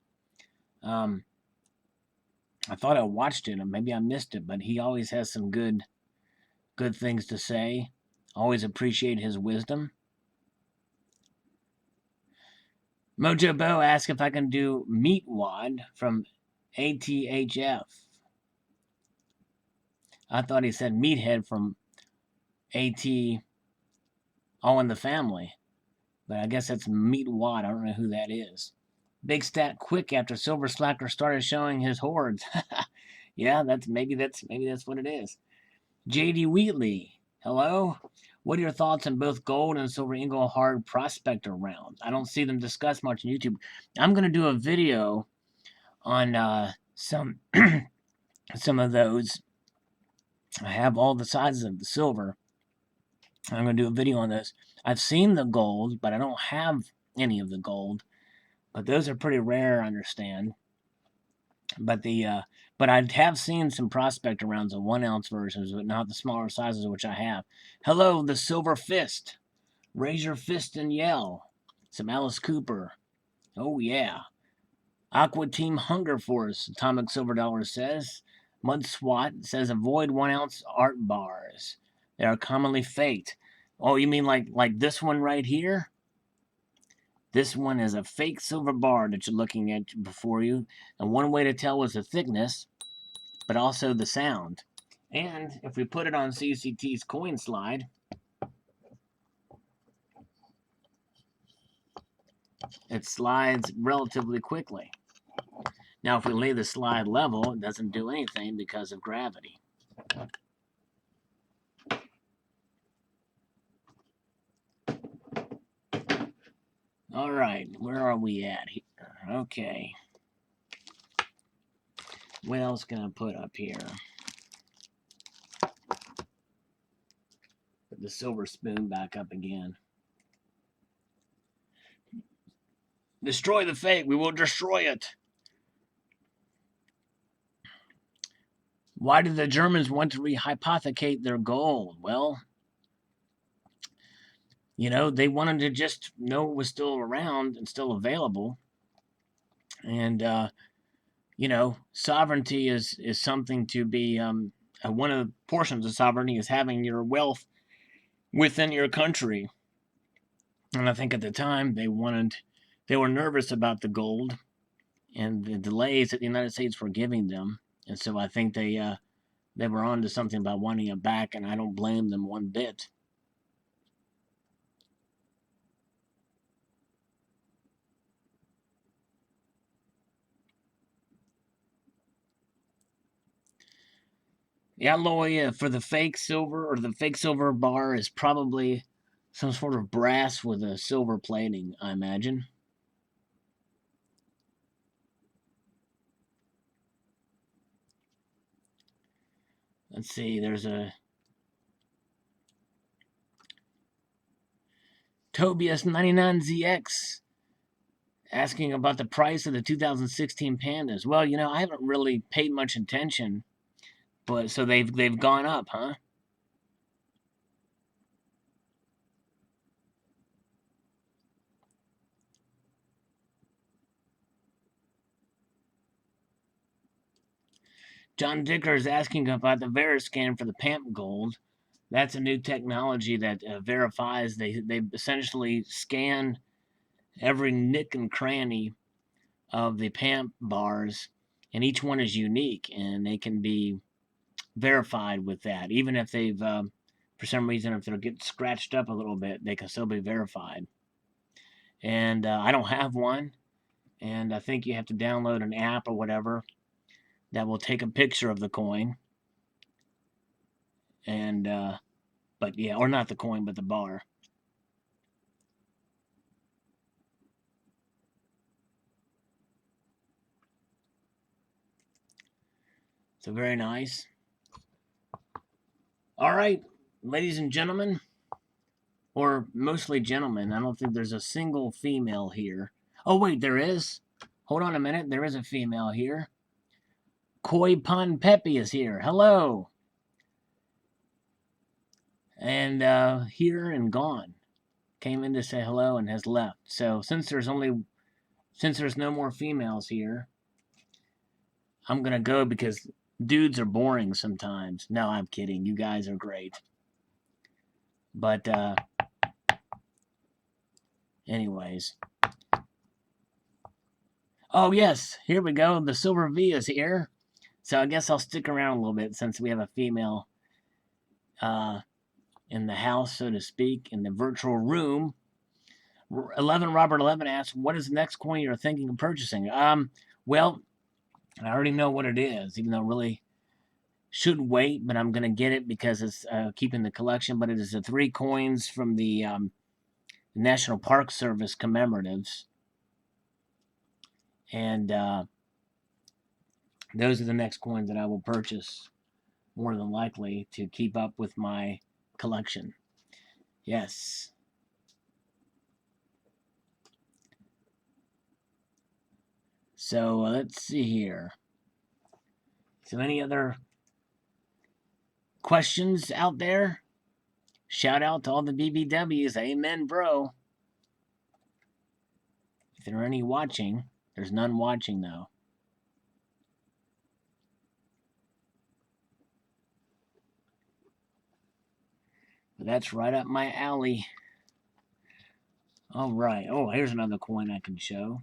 Speaker 1: I thought I watched it, or maybe I missed it, but he always has some good things to say. Always appreciate his wisdom. Mojo Bo asked if I can do Meat Wad from ATHF. I thought he said Meathead from AT All in the Family. But I guess that's Meat Wad. I don't know who that is. Big Stat quick after Silver Slacker started showing his hordes. Yeah, maybe that's what it is. JD Wheatley, hello. What are your thoughts on both gold and silver ingot hard prospector rounds? I don't see them discussed much on YouTube. I'm going to do a video on some of those. I have all the sizes of the silver. I'm going to do a video on this. I've seen the gold, but I don't have any of the gold. But those are pretty rare, I understand. But I have seen some prospector rounds of 1 ounce versions, but not the smaller sizes, which I have. Hello, the Silver Fist. Raise your fist and yell. Some Alice Cooper. Oh yeah. Aqua Team Hunger Force. Atomic Silver Dollar says. Mud Swat says avoid 1 ounce art bars. They are commonly faked. Oh, you mean like this one right here? This one is a fake silver bar that you're looking at before you. And one way to tell is the thickness, but also the sound. And if we put it on CCT's coin slide, it slides relatively quickly. Now, if we lay the slide level, it doesn't do anything because of gravity. All right, where are we at here? Okay. What else can I put up here? Put the silver spoon back up again. Destroy the fake. We will destroy it. Why did the Germans want to rehypothecate their gold? Well, they wanted to just know it was still around and still available. And you know, sovereignty is something to be, one of the portions of sovereignty is having your wealth within your country. And I think at the time they were nervous about the gold and the delays that the United States were giving them. And so I think they were on to something about wanting it back, and I don't blame them one bit. The alloy for the fake silver or the fake silver bar is probably some sort of brass with a silver plating, I imagine. Let's see, there's a Tobias99ZX asking about the price of the 2016 Pandas. Well, you know, I haven't really paid much attention, but so they've gone up, huh? John Dicker is asking about the Veriscan for the PAMP gold. That's a new technology that verifies. They essentially scan every nick and cranny of the PAMP bars, and each one is unique, and they can be verified with that. Even if they've, for some reason, if they're getting scratched up a little bit, they can still be verified. And I don't have one, and I think you have to download an app or whatever that will take a picture of the coin. And but yeah, or not the coin, but the bar. So very nice. All right, ladies and gentlemen, or mostly gentlemen. I don't think there's a single female here. Oh wait, there is. Hold on a minute. There is a female here. Koi Pun Peppy is here. Hello. And here and gone. Came in to say hello and has left. So since there's no more females here, I'm gonna go because dudes are boring sometimes. No, I'm kidding. You guys are great. But anyways. Oh yes, here we go. The Silver V is here. So I guess I'll stick around a little bit since we have a female in the house, so to speak, in the virtual room. 11 Robert 11 asks, "What is the next coin you're thinking of purchasing?" Well, I already know what it is, even though it really should wait, but I'm gonna get it because it's keeping the collection. But it is the 3 coins from the National Park Service commemoratives, and those are the next coins that I will purchase, more than likely, to keep up with my collection. Yes. So let's see here. So any other questions out there? Shout out to all the BBWs. Amen, bro. If there are any watching, there's none watching though. But that's right up my alley. All right. Oh, here's another coin I can show.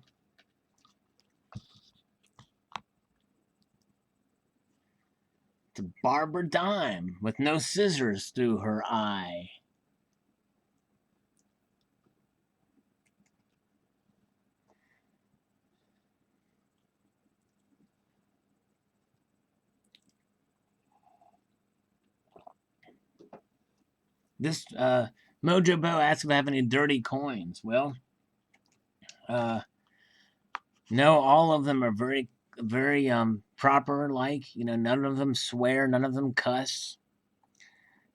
Speaker 1: It's a Barbara dime with no scissors through her eye. This Mojo Bo asks if I have any dirty coins. Well, no, all of them are very, very proper. Like, you know, none of them swear, none of them cuss,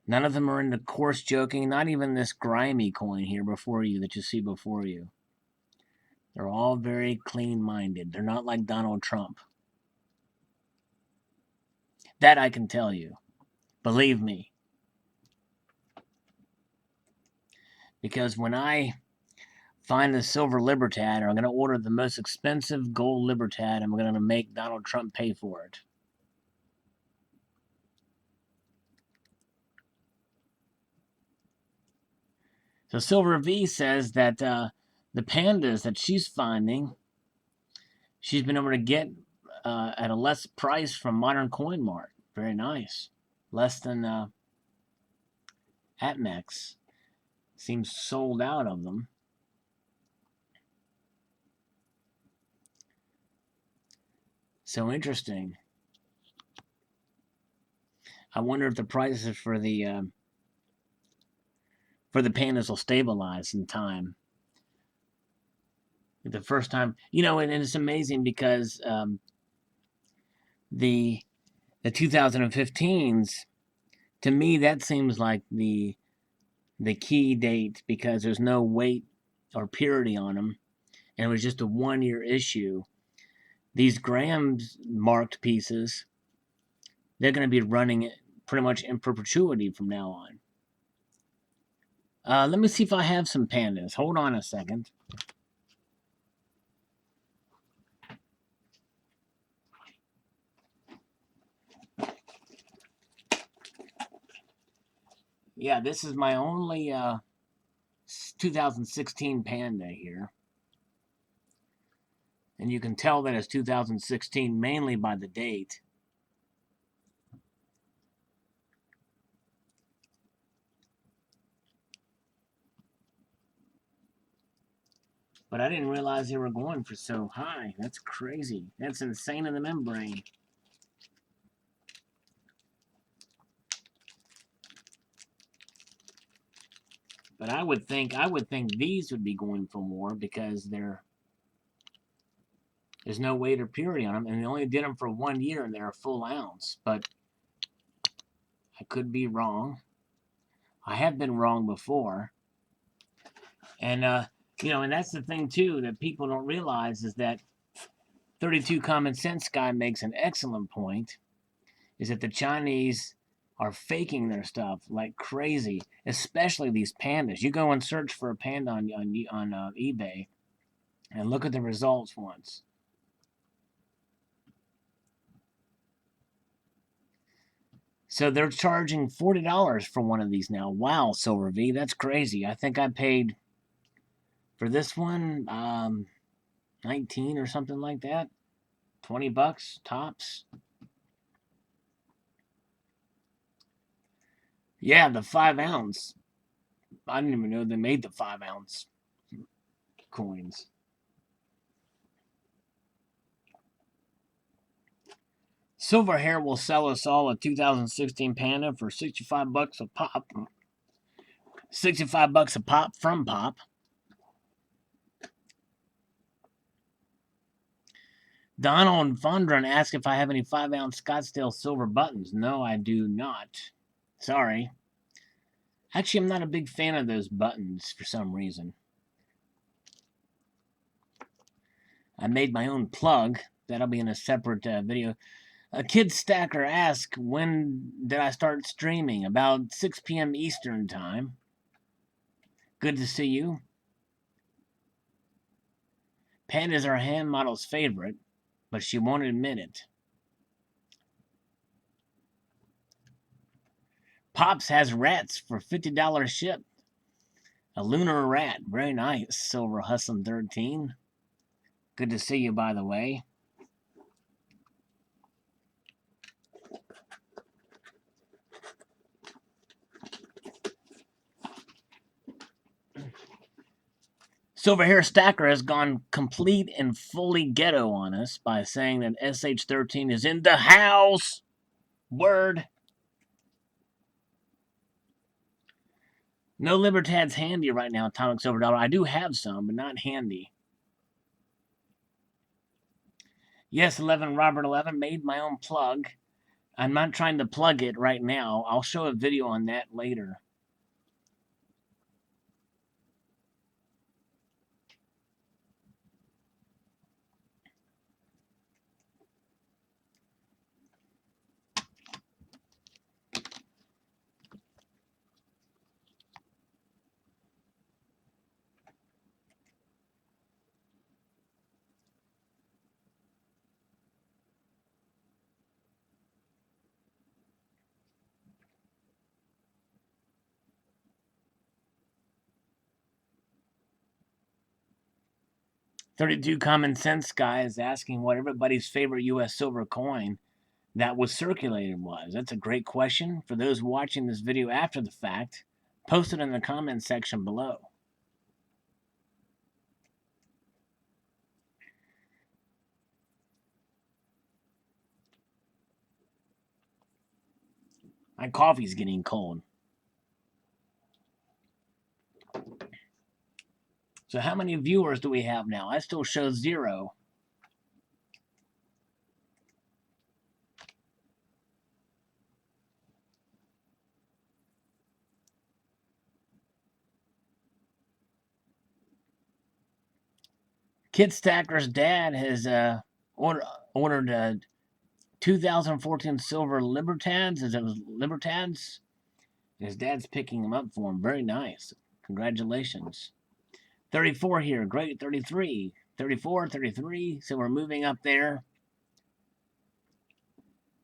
Speaker 1: none of them are into coarse joking. Not even this grimy coin here before you that you see before you. They're all very clean-minded. They're not like Donald Trump. That I can tell you. Believe me. Because when I find the silver Libertad, or I'm going to order the most expensive gold Libertad, and we're going to make Donald Trump pay for it. So Silver V says that the pandas that she's finding, she's been able to get at a less price from Modern Coin Mart. Very nice. Less than Atmex. Seems sold out of them. So interesting. I wonder if the prices for the pandas will stabilize in time. The first time, you know, and it's amazing because the 2015s, to me, that seems like the key date because there's no weight or purity on them, and it was just a 1-year issue. These grams marked pieces, they're going to be running pretty much in perpetuity from now on. Let me see if I have some pandas. Hold on a second. Yeah, this is my only 2016 panda here. And you can tell that it's 2016 mainly by the date. But I didn't realize they were going for so high. That's crazy. That's insane in the membrane. But I would think these would be going for more because there's no weight or purity on them, and they only did them for 1 year and they're a full ounce. But I could be wrong. I have been wrong before. And you know, and that's the thing too that people don't realize is that 32 Common Sense guy makes an excellent point. Is that the Chinese are faking their stuff like crazy, especially these pandas. You go and search for a panda on eBay, and look at the results once. So they're charging $40 for one of these now. Wow, Silver V, that's crazy. I think I paid for this one 19 or something like that. $20 tops. Yeah, the 5 ounce. I didn't even know they made the 5 ounce coins. Silver Hair will sell us all a 2016 Panda for $65 a pop. $65 a pop from Pop. Donald Fondren asked if I have any 5 ounce Scottsdale silver buttons. No, I do not. Sorry. Actually, I'm not a big fan of those buttons for some reason. I made my own plug. That'll be in a separate video. A Kid Stacker asked, when did I start streaming? About 6 p.m. Eastern Time. Good to see you. Panda's our hand model's favorite, but she won't admit it. Pops has rats for $50 ship. A lunar rat. Very nice. Silver Hustlin' 13. Good to see you, by the way. Silver Hair Stacker has gone complete and fully ghetto on us by saying that SH13 is in the house. Word. No Libertads handy right now, Atomic Silver Dollar. I do have some, but not handy. Yes, 11 Robert 11 made my own plug. I'm not trying to plug it right now. I'll show a video on that later. 32 Common Sense Guy is asking what everybody's favorite U.S. silver coin that was circulated was. That's a great question. For those watching this video after the fact, post it in the comments section below. My coffee's getting cold. So how many viewers do we have now? I still show 0. Kid Stacker's dad has ordered 2014 silver Libertads. Is it Libertads? His dad's picking them up for him. Very nice. Congratulations. 34 here. Great. 33. 34, 33. So we're moving up there.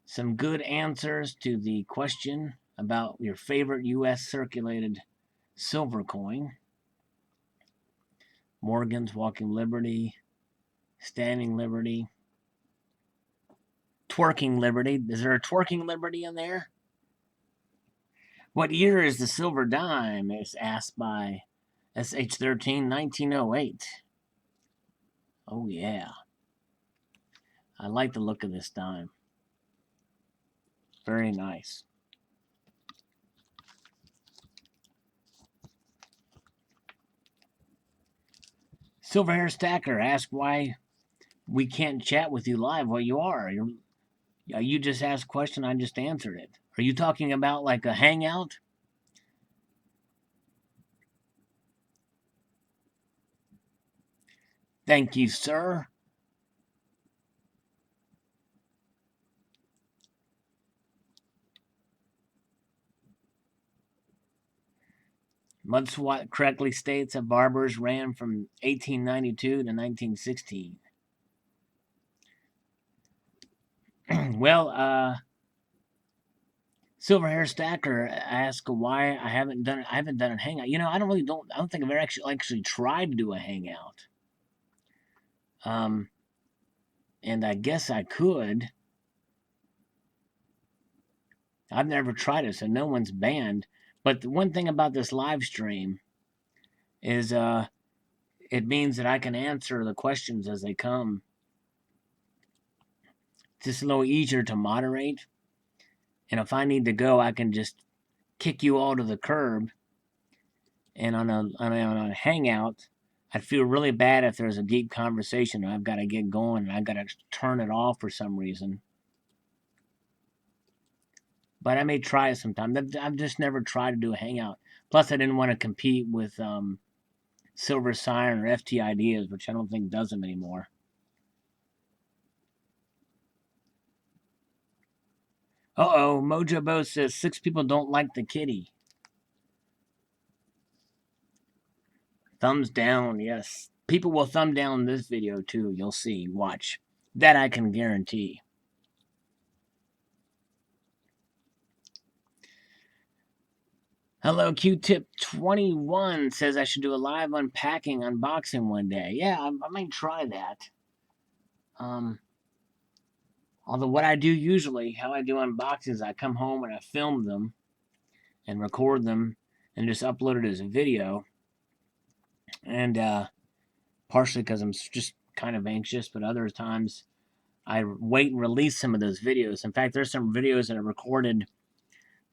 Speaker 1: Some good answers to the question about your favorite U.S. circulated silver coin. Morgan's Walking Liberty, Standing Liberty, Twerking Liberty. Is there a Twerking Liberty in there? What year is the silver dime? Is asked by SH13, 1908. Oh, yeah. I like the look of this dime. Very nice. Silverhair Stacker asked why we can't chat with you live. Well, you are. You just asked a question, I just answered it. Are you talking about like a hangout? Thank you, sir. Mudswat correctly states that barbers ran from 1892 to 1916. Well, Silverhair Stacker asked why I haven't done a hangout. You know, I don't think I've ever actually tried to do a hangout. And I guess I could. I've never tried it, so no one's banned. But the one thing about this live stream is it means that I can answer the questions as they come. It's just a little easier to moderate. And if I need to go, I can just kick you all to the curb. And on a hangout, I'd feel really bad if there's a deep conversation and I've got to get going and I've got to turn it off for some reason. But I may try it sometime. I've just never tried to do a hangout. Plus, I didn't want to compete with Silver Siren or FT Ideas, which I don't think does them anymore. Uh-oh, Mojo Bo says 6 people don't like the kitty. Thumbs down, yes. People will thumb down this video too, you'll see. Watch. That I can guarantee. Hello, Q-Tip21 says I should do a live unpacking unboxing one day. Yeah, I might try that. Although what I do usually, how I do unboxings, I come home and I film them and record them and just upload it as a video. And partially because I'm just kind of anxious, but other times I wait and release some of those videos. In fact, there's some videos that I recorded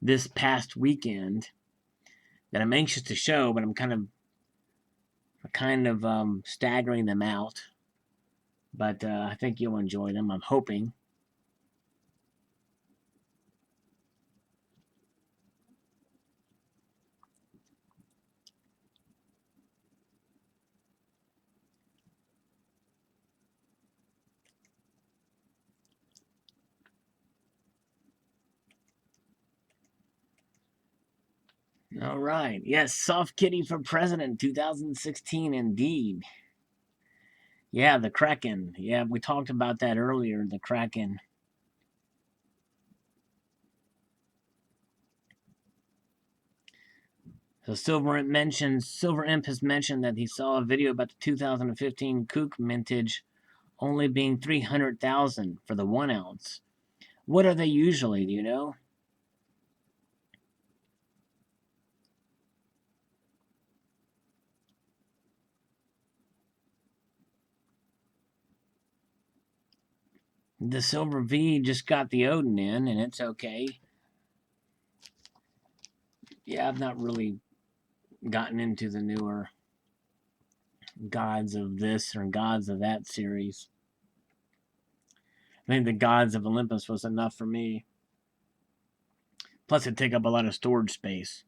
Speaker 1: this past weekend that I'm anxious to show, but I'm kind of staggering them out. But I think you'll enjoy them. I'm hoping. All right. Yes, Soft Kitty for President 2016, indeed. Yeah, the Kraken. Yeah, we talked about that earlier, the Kraken. So Silver Imp has mentioned that he saw a video about the 2015 Kook mintage only being 300,000 for the 1 ounce. What are they usually, do you know? The Silver V just got the Odin in, and it's okay. Yeah, I've not really gotten into the newer gods of this or gods of that series. I think the gods of Olympus was enough for me. Plus, it take up a lot of storage space.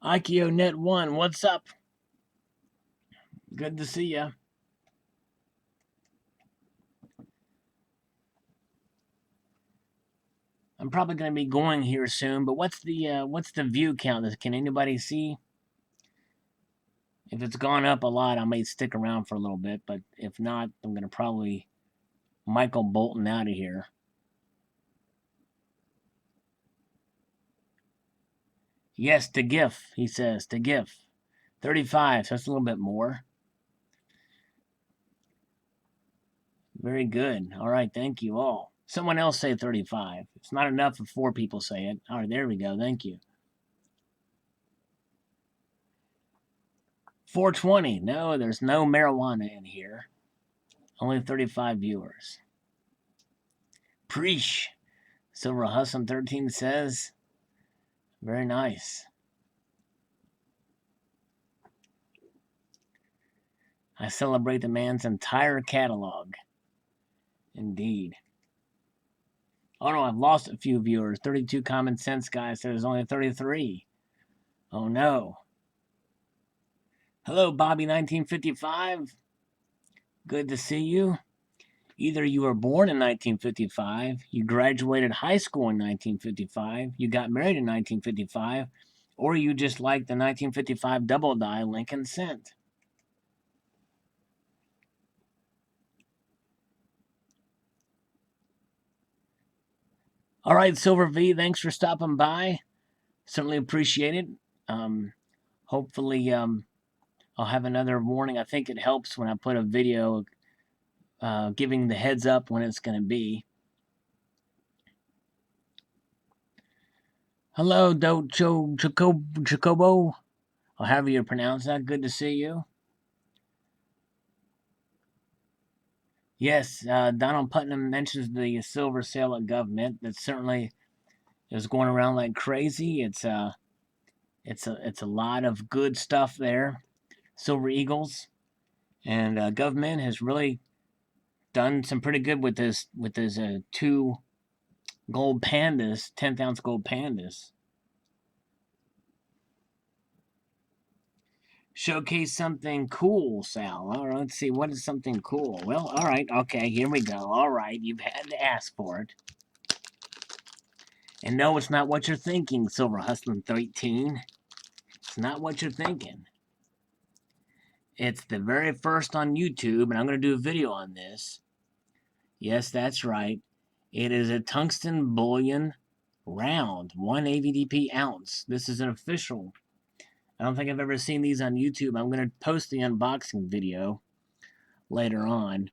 Speaker 1: Ikeo Net 1, what's up? Good to see ya. I'm probably going to be going here soon, but what's the view count? Can anybody see? If it's gone up a lot, I may stick around for a little bit, but if not, I'm going to probably Michael Bolton out of here. Yes, to GIF, he says, to GIF. 35, so that's a little bit more. Very good. All right, thank you all. Someone else say 35. It's not enough if 4 people say it. All right, there we go. Thank you. 420. No, there's no marijuana in here. Only 35 viewers. Preach. Silver Hustle 13 says, very nice. I celebrate the man's entire catalog. Indeed. Oh no, I've lost a few viewers. 32 Common Sense guy says there's only 33. Oh no. Hello, Bobby 1955. Good to see you. Either you were born in 1955, you graduated high school in 1955, you got married in 1955, or you just like the 1955 double die Lincoln sent. All right, Silver V, thanks for stopping by. Certainly appreciate it. Hopefully, I'll have another warning. I think it helps when I put a video giving the heads up when it's going to be. Hello, Jacobo, or however you pronounce that. Good to see you. Yes, Donald Putnam mentions the silver sale at government. That certainly is going around like crazy. It's a lot of good stuff there. Silver Eagles, and government has really done some pretty good with his 2 gold pandas, 10th ounce gold pandas. Showcase something cool, Sal. All right, let's see. What is something cool? Well, all right. Okay, here we go. All right, you've had to ask for it. And no, it's not what you're thinking, Silver Hustling 13. It's not what you're thinking. It's the very first on YouTube, and I'm going to do a video on this. Yes, that's right. It is a tungsten bullion round, 1 AVDP ounce. This is an official. I don't think I've ever seen these on YouTube. I'm going to post the unboxing video later on.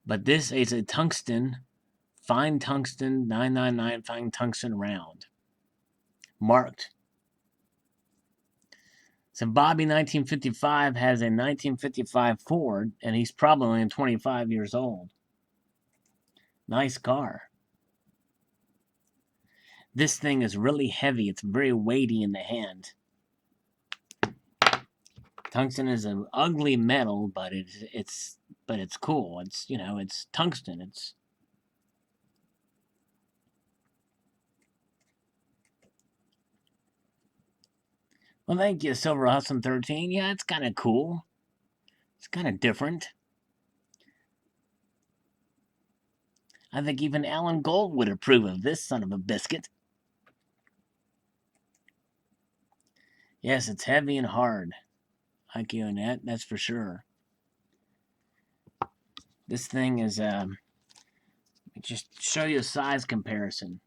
Speaker 1: But this is a tungsten, fine tungsten, 999 fine tungsten round. Marked. So Bobby 1955 has a 1955 Ford, and he's probably only 25 years old. Nice car. This thing is really heavy. It's very weighty in the hand. Tungsten is an ugly metal, but it's cool. It's, you know, it's tungsten. It's well, thank you, Silver Hustle 13. Yeah, it's kind of cool. It's kind of different. I think even Alan Gold would approve of this son of a biscuit. Yes, it's heavy and hard. IQ and that's for sure. This thing is, just show you a size comparison.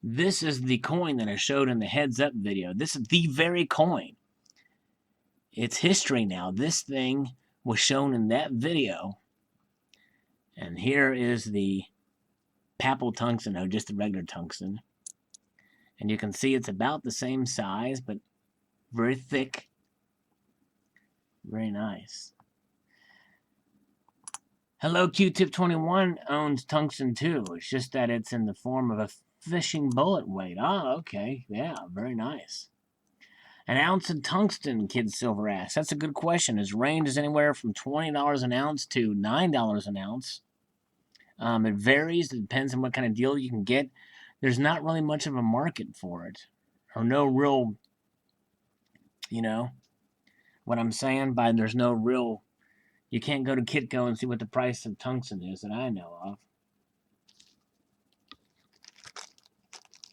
Speaker 1: This is the coin that I showed in the heads up video. This is the very coin. It's history now. This thing was shown in that video. And here is the papal tungsten, no, just the regular tungsten. And you can see it's about the same size, but very thick. Very nice. Hello, Q-Tip21 owns tungsten too. It's just that it's in the form of a fishing bullet weight. Oh, okay. Yeah, very nice. An ounce of tungsten, Kid Silver asks. That's a good question. Its range is anywhere from $20 an ounce to $9 an ounce. It varies. It depends on what kind of deal you can get. There's not really much of a market for it. Or no real, you know, what I'm saying by there's no real... You can't go to Kitco and see what the price of tungsten is that I know of.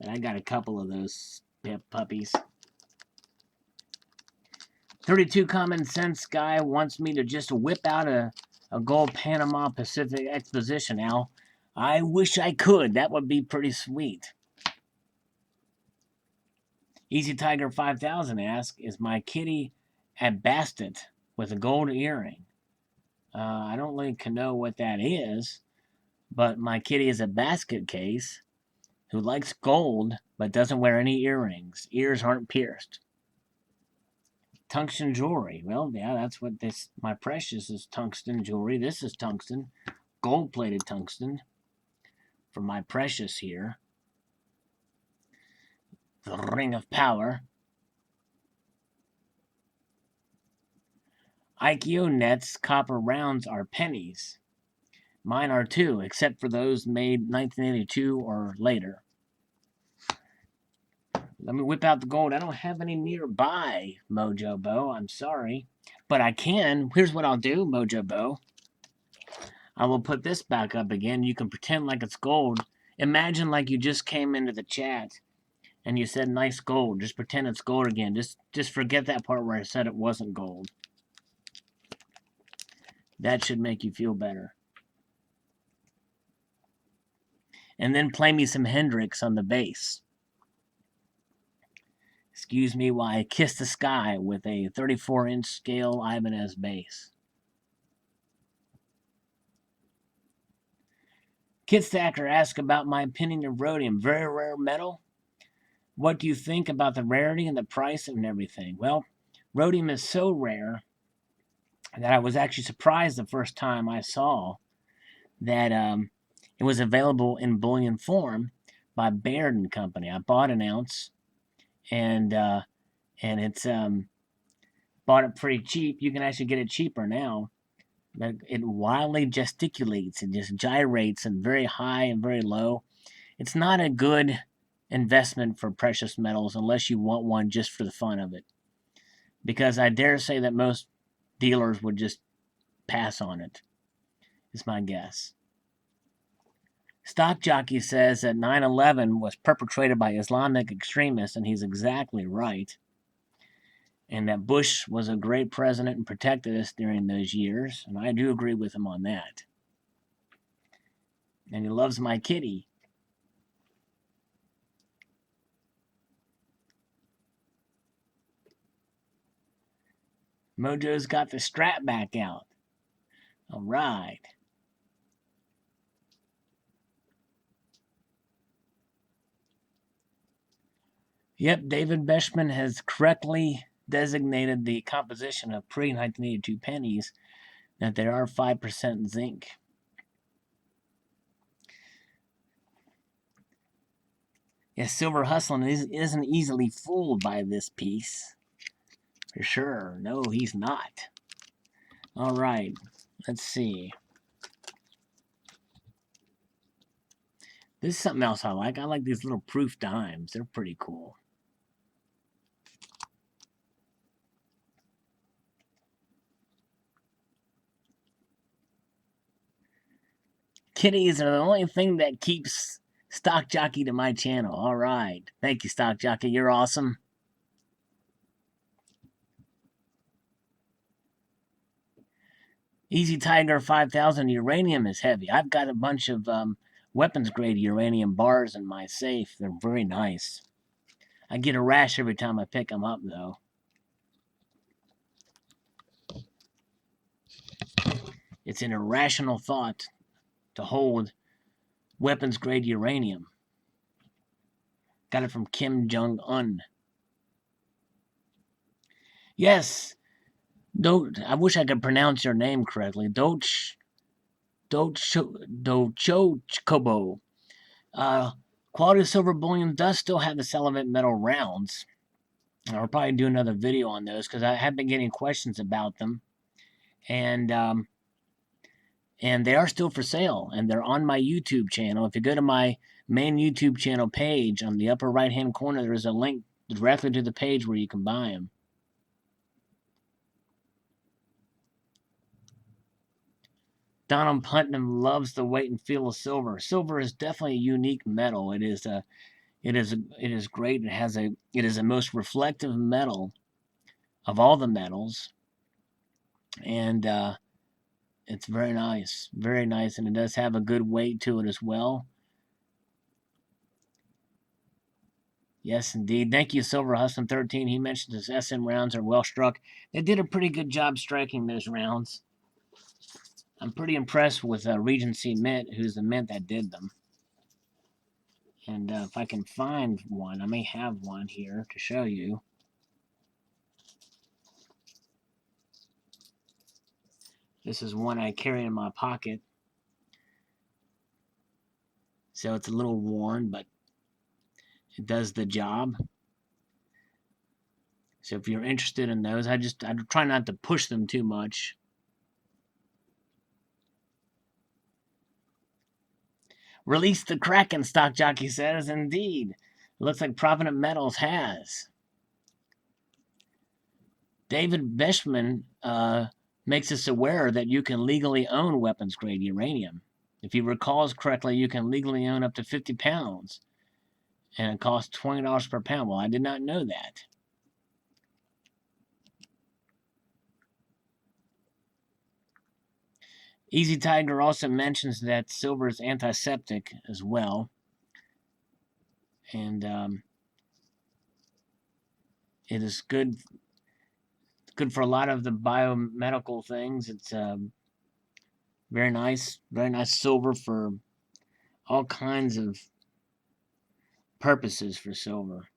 Speaker 1: And I got a couple of those puppies. 32 Common Sense guy wants me to just whip out a gold Panama Pacific Exposition, Al. I wish I could. That would be pretty sweet. Easy Tiger 5000 asks, is my kitty a bastet with a gold earring? I don't really know what that is, but my kitty is a basket case who likes gold but doesn't wear any earrings. Ears aren't pierced. Tungsten jewelry. Well, yeah, that's what this... My precious is tungsten jewelry. This is tungsten. Gold-plated tungsten. For my precious here. The ring of power. IKEA nets copper rounds are pennies. Mine are too, except for those made 1982 or later. Let me whip out the gold. I don't have any nearby, Mojo Bo. I'm sorry. But I can. Here's what I'll do, Mojo Bo. I will put this back up again. You can pretend like it's gold. Imagine like you just came into the chat and you said nice gold. Just pretend it's gold again. Just forget that part where I said it wasn't gold. That should make you feel better. And then play me some Hendrix on the bass. Excuse me while I kiss the sky with a 34-inch scale Ibanez bass. Kid Stacker asks about my opinion of rhodium. Very rare metal. What do you think about the rarity and the price and everything? Well, rhodium is so rare that I was actually surprised the first time I saw that it was available in bullion form by Baird and Company. I bought an ounce, and it's bought it pretty cheap. You can actually get it cheaper now. But it wildly gesticulates. It just gyrates and very high and very low. It's not a good investment for precious metals unless you want one just for the fun of it. Because I dare say that most dealers would just pass on it, is my guess. Stock Jockey says that 9/11 was perpetrated by Islamic extremists, and he's exactly right. And that Bush was a great president and protected us during those years, and I do agree with him on that. And he loves my kitty. Mojo's got the strap back out. All right. Yep, David Beshman has correctly designated the composition of pre-1982 pennies that they are 5% zinc. Yes, Silver Hustling isn't easily fooled by this piece. For sure. No, he's not. All right. Let's see. This is something else I like. I like these little proof dimes. They're pretty cool. Kitties are the only thing that keeps Stock Jockey to my channel. All right. Thank you, Stock Jockey. You're awesome. Easy Tiger 5000 uranium is heavy. I've got a bunch of weapons grade uranium bars in my safe. They're very nice. I get a rash every time I pick them up, though. It's an irrational thought to hold weapons grade uranium. Got it from Kim Jong-un. Yes, I wish I could pronounce your name correctly. Dochokobo. Quality silver bullion does still have the SalivateMetal rounds. I'll probably do another video on those because I have been getting questions about them. And they are still for sale, and they're on my YouTube channel. If you go to my main YouTube channel page, on the upper right-hand corner, there's a link directly to the page where you can buy them. Donald Putnam loves the weight and feel of silver. Silver is definitely a unique metal. It is great. It is the most reflective metal of all the metals, and it's very nice, and it does have a good weight to it as well. Yes, indeed. Thank you, Silver Husband 13. He mentioned his SM rounds are well struck. They did a pretty good job striking those rounds. I'm pretty impressed with Regency Mint, who's the mint that did them. And if I can find one, I may have one here to show you. This is one I carry in my pocket. So it's a little worn, but it does the job. So if you're interested in those, I try not to push them too much. Release the Kraken, Stock Jockey says. Indeed. It looks like Provident Metals has. David Beshman makes us aware that you can legally own weapons-grade uranium. If he recalls correctly, you can legally own up to 50 pounds. And it costs $20 per pound. Well, I did not know that. Easy Tiger also mentions that silver is antiseptic as well. And it is good for a lot of the biomedical things. It's very nice silver for all kinds of purposes for silver,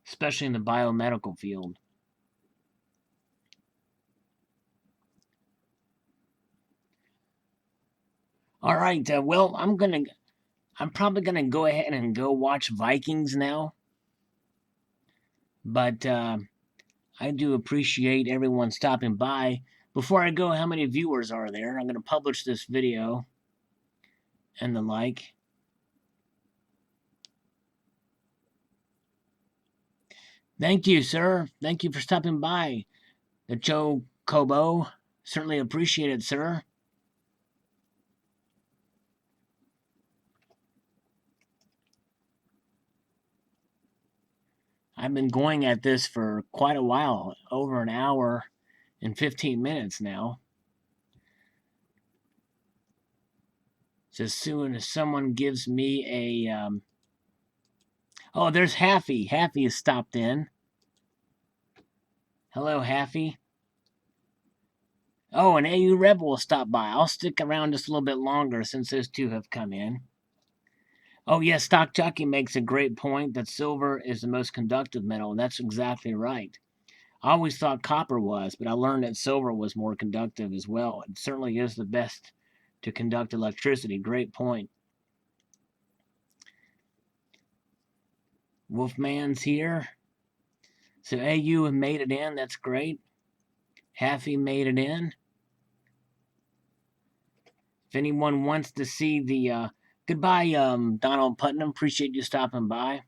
Speaker 1: especially in the biomedical field. All right, well, I'm probably gonna go ahead and go watch Vikings now. But I do appreciate everyone stopping by. Before I go, how many viewers are there? I'm gonna publish this video and the like. Thank you, sir. Thank you for stopping by. The Joe Kobo. Certainly appreciate it, sir. I've been going at this for quite a while, over an hour and 15 minutes now. So as soon as someone gives me a... oh, there's Haffy. Haffy has stopped in. Hello, Haffy. Oh, and AU Rebel will stop by. I'll stick around just a little bit longer since those two have come in. Oh, yes, Stock Jockey makes a great point that silver is the most conductive metal, and that's exactly right. I always thought copper was, but I learned that silver was more conductive as well. It certainly is the best to conduct electricity. Great point. Wolfman's here. So AU made it in. That's great. Haffy made it in. If anyone wants to see the... goodbye, Donald Putnam. Appreciate you stopping by.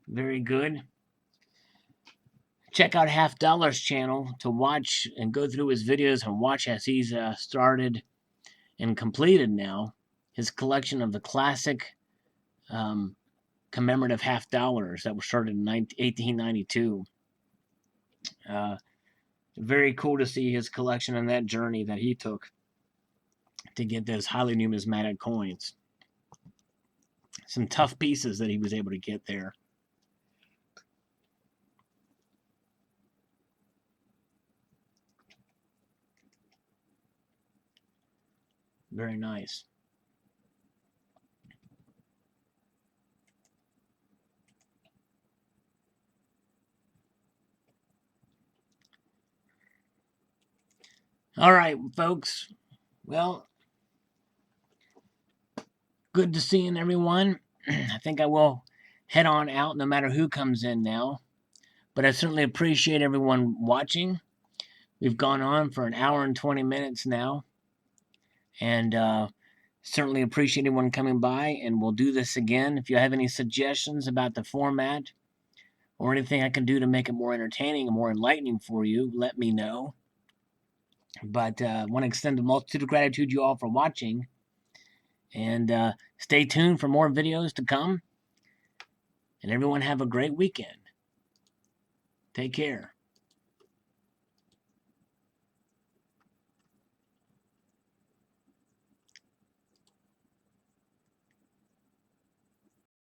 Speaker 1: Very good. Check out Half Dollar's channel to watch and go through his videos and watch as he's started and completed now his collection of the classic commemorative half dollars that were started in 1892. Very cool to see his collection and that journey that he took. to get those highly numismatic coins. Some tough pieces that he was able to get there. Very nice. All right, folks. Well, good to seeing everyone. I think I will head on out no matter who comes in now. But I certainly appreciate everyone watching. We've gone on for an hour and 20 minutes now. And certainly appreciate everyone coming by, and we'll do this again. If you have any suggestions about the format or anything I can do to make it more entertaining and more enlightening for you, let me know. But I want to extend a multitude of gratitude to you all for watching. And stay tuned for more videos to come. And everyone have a great weekend. Take care.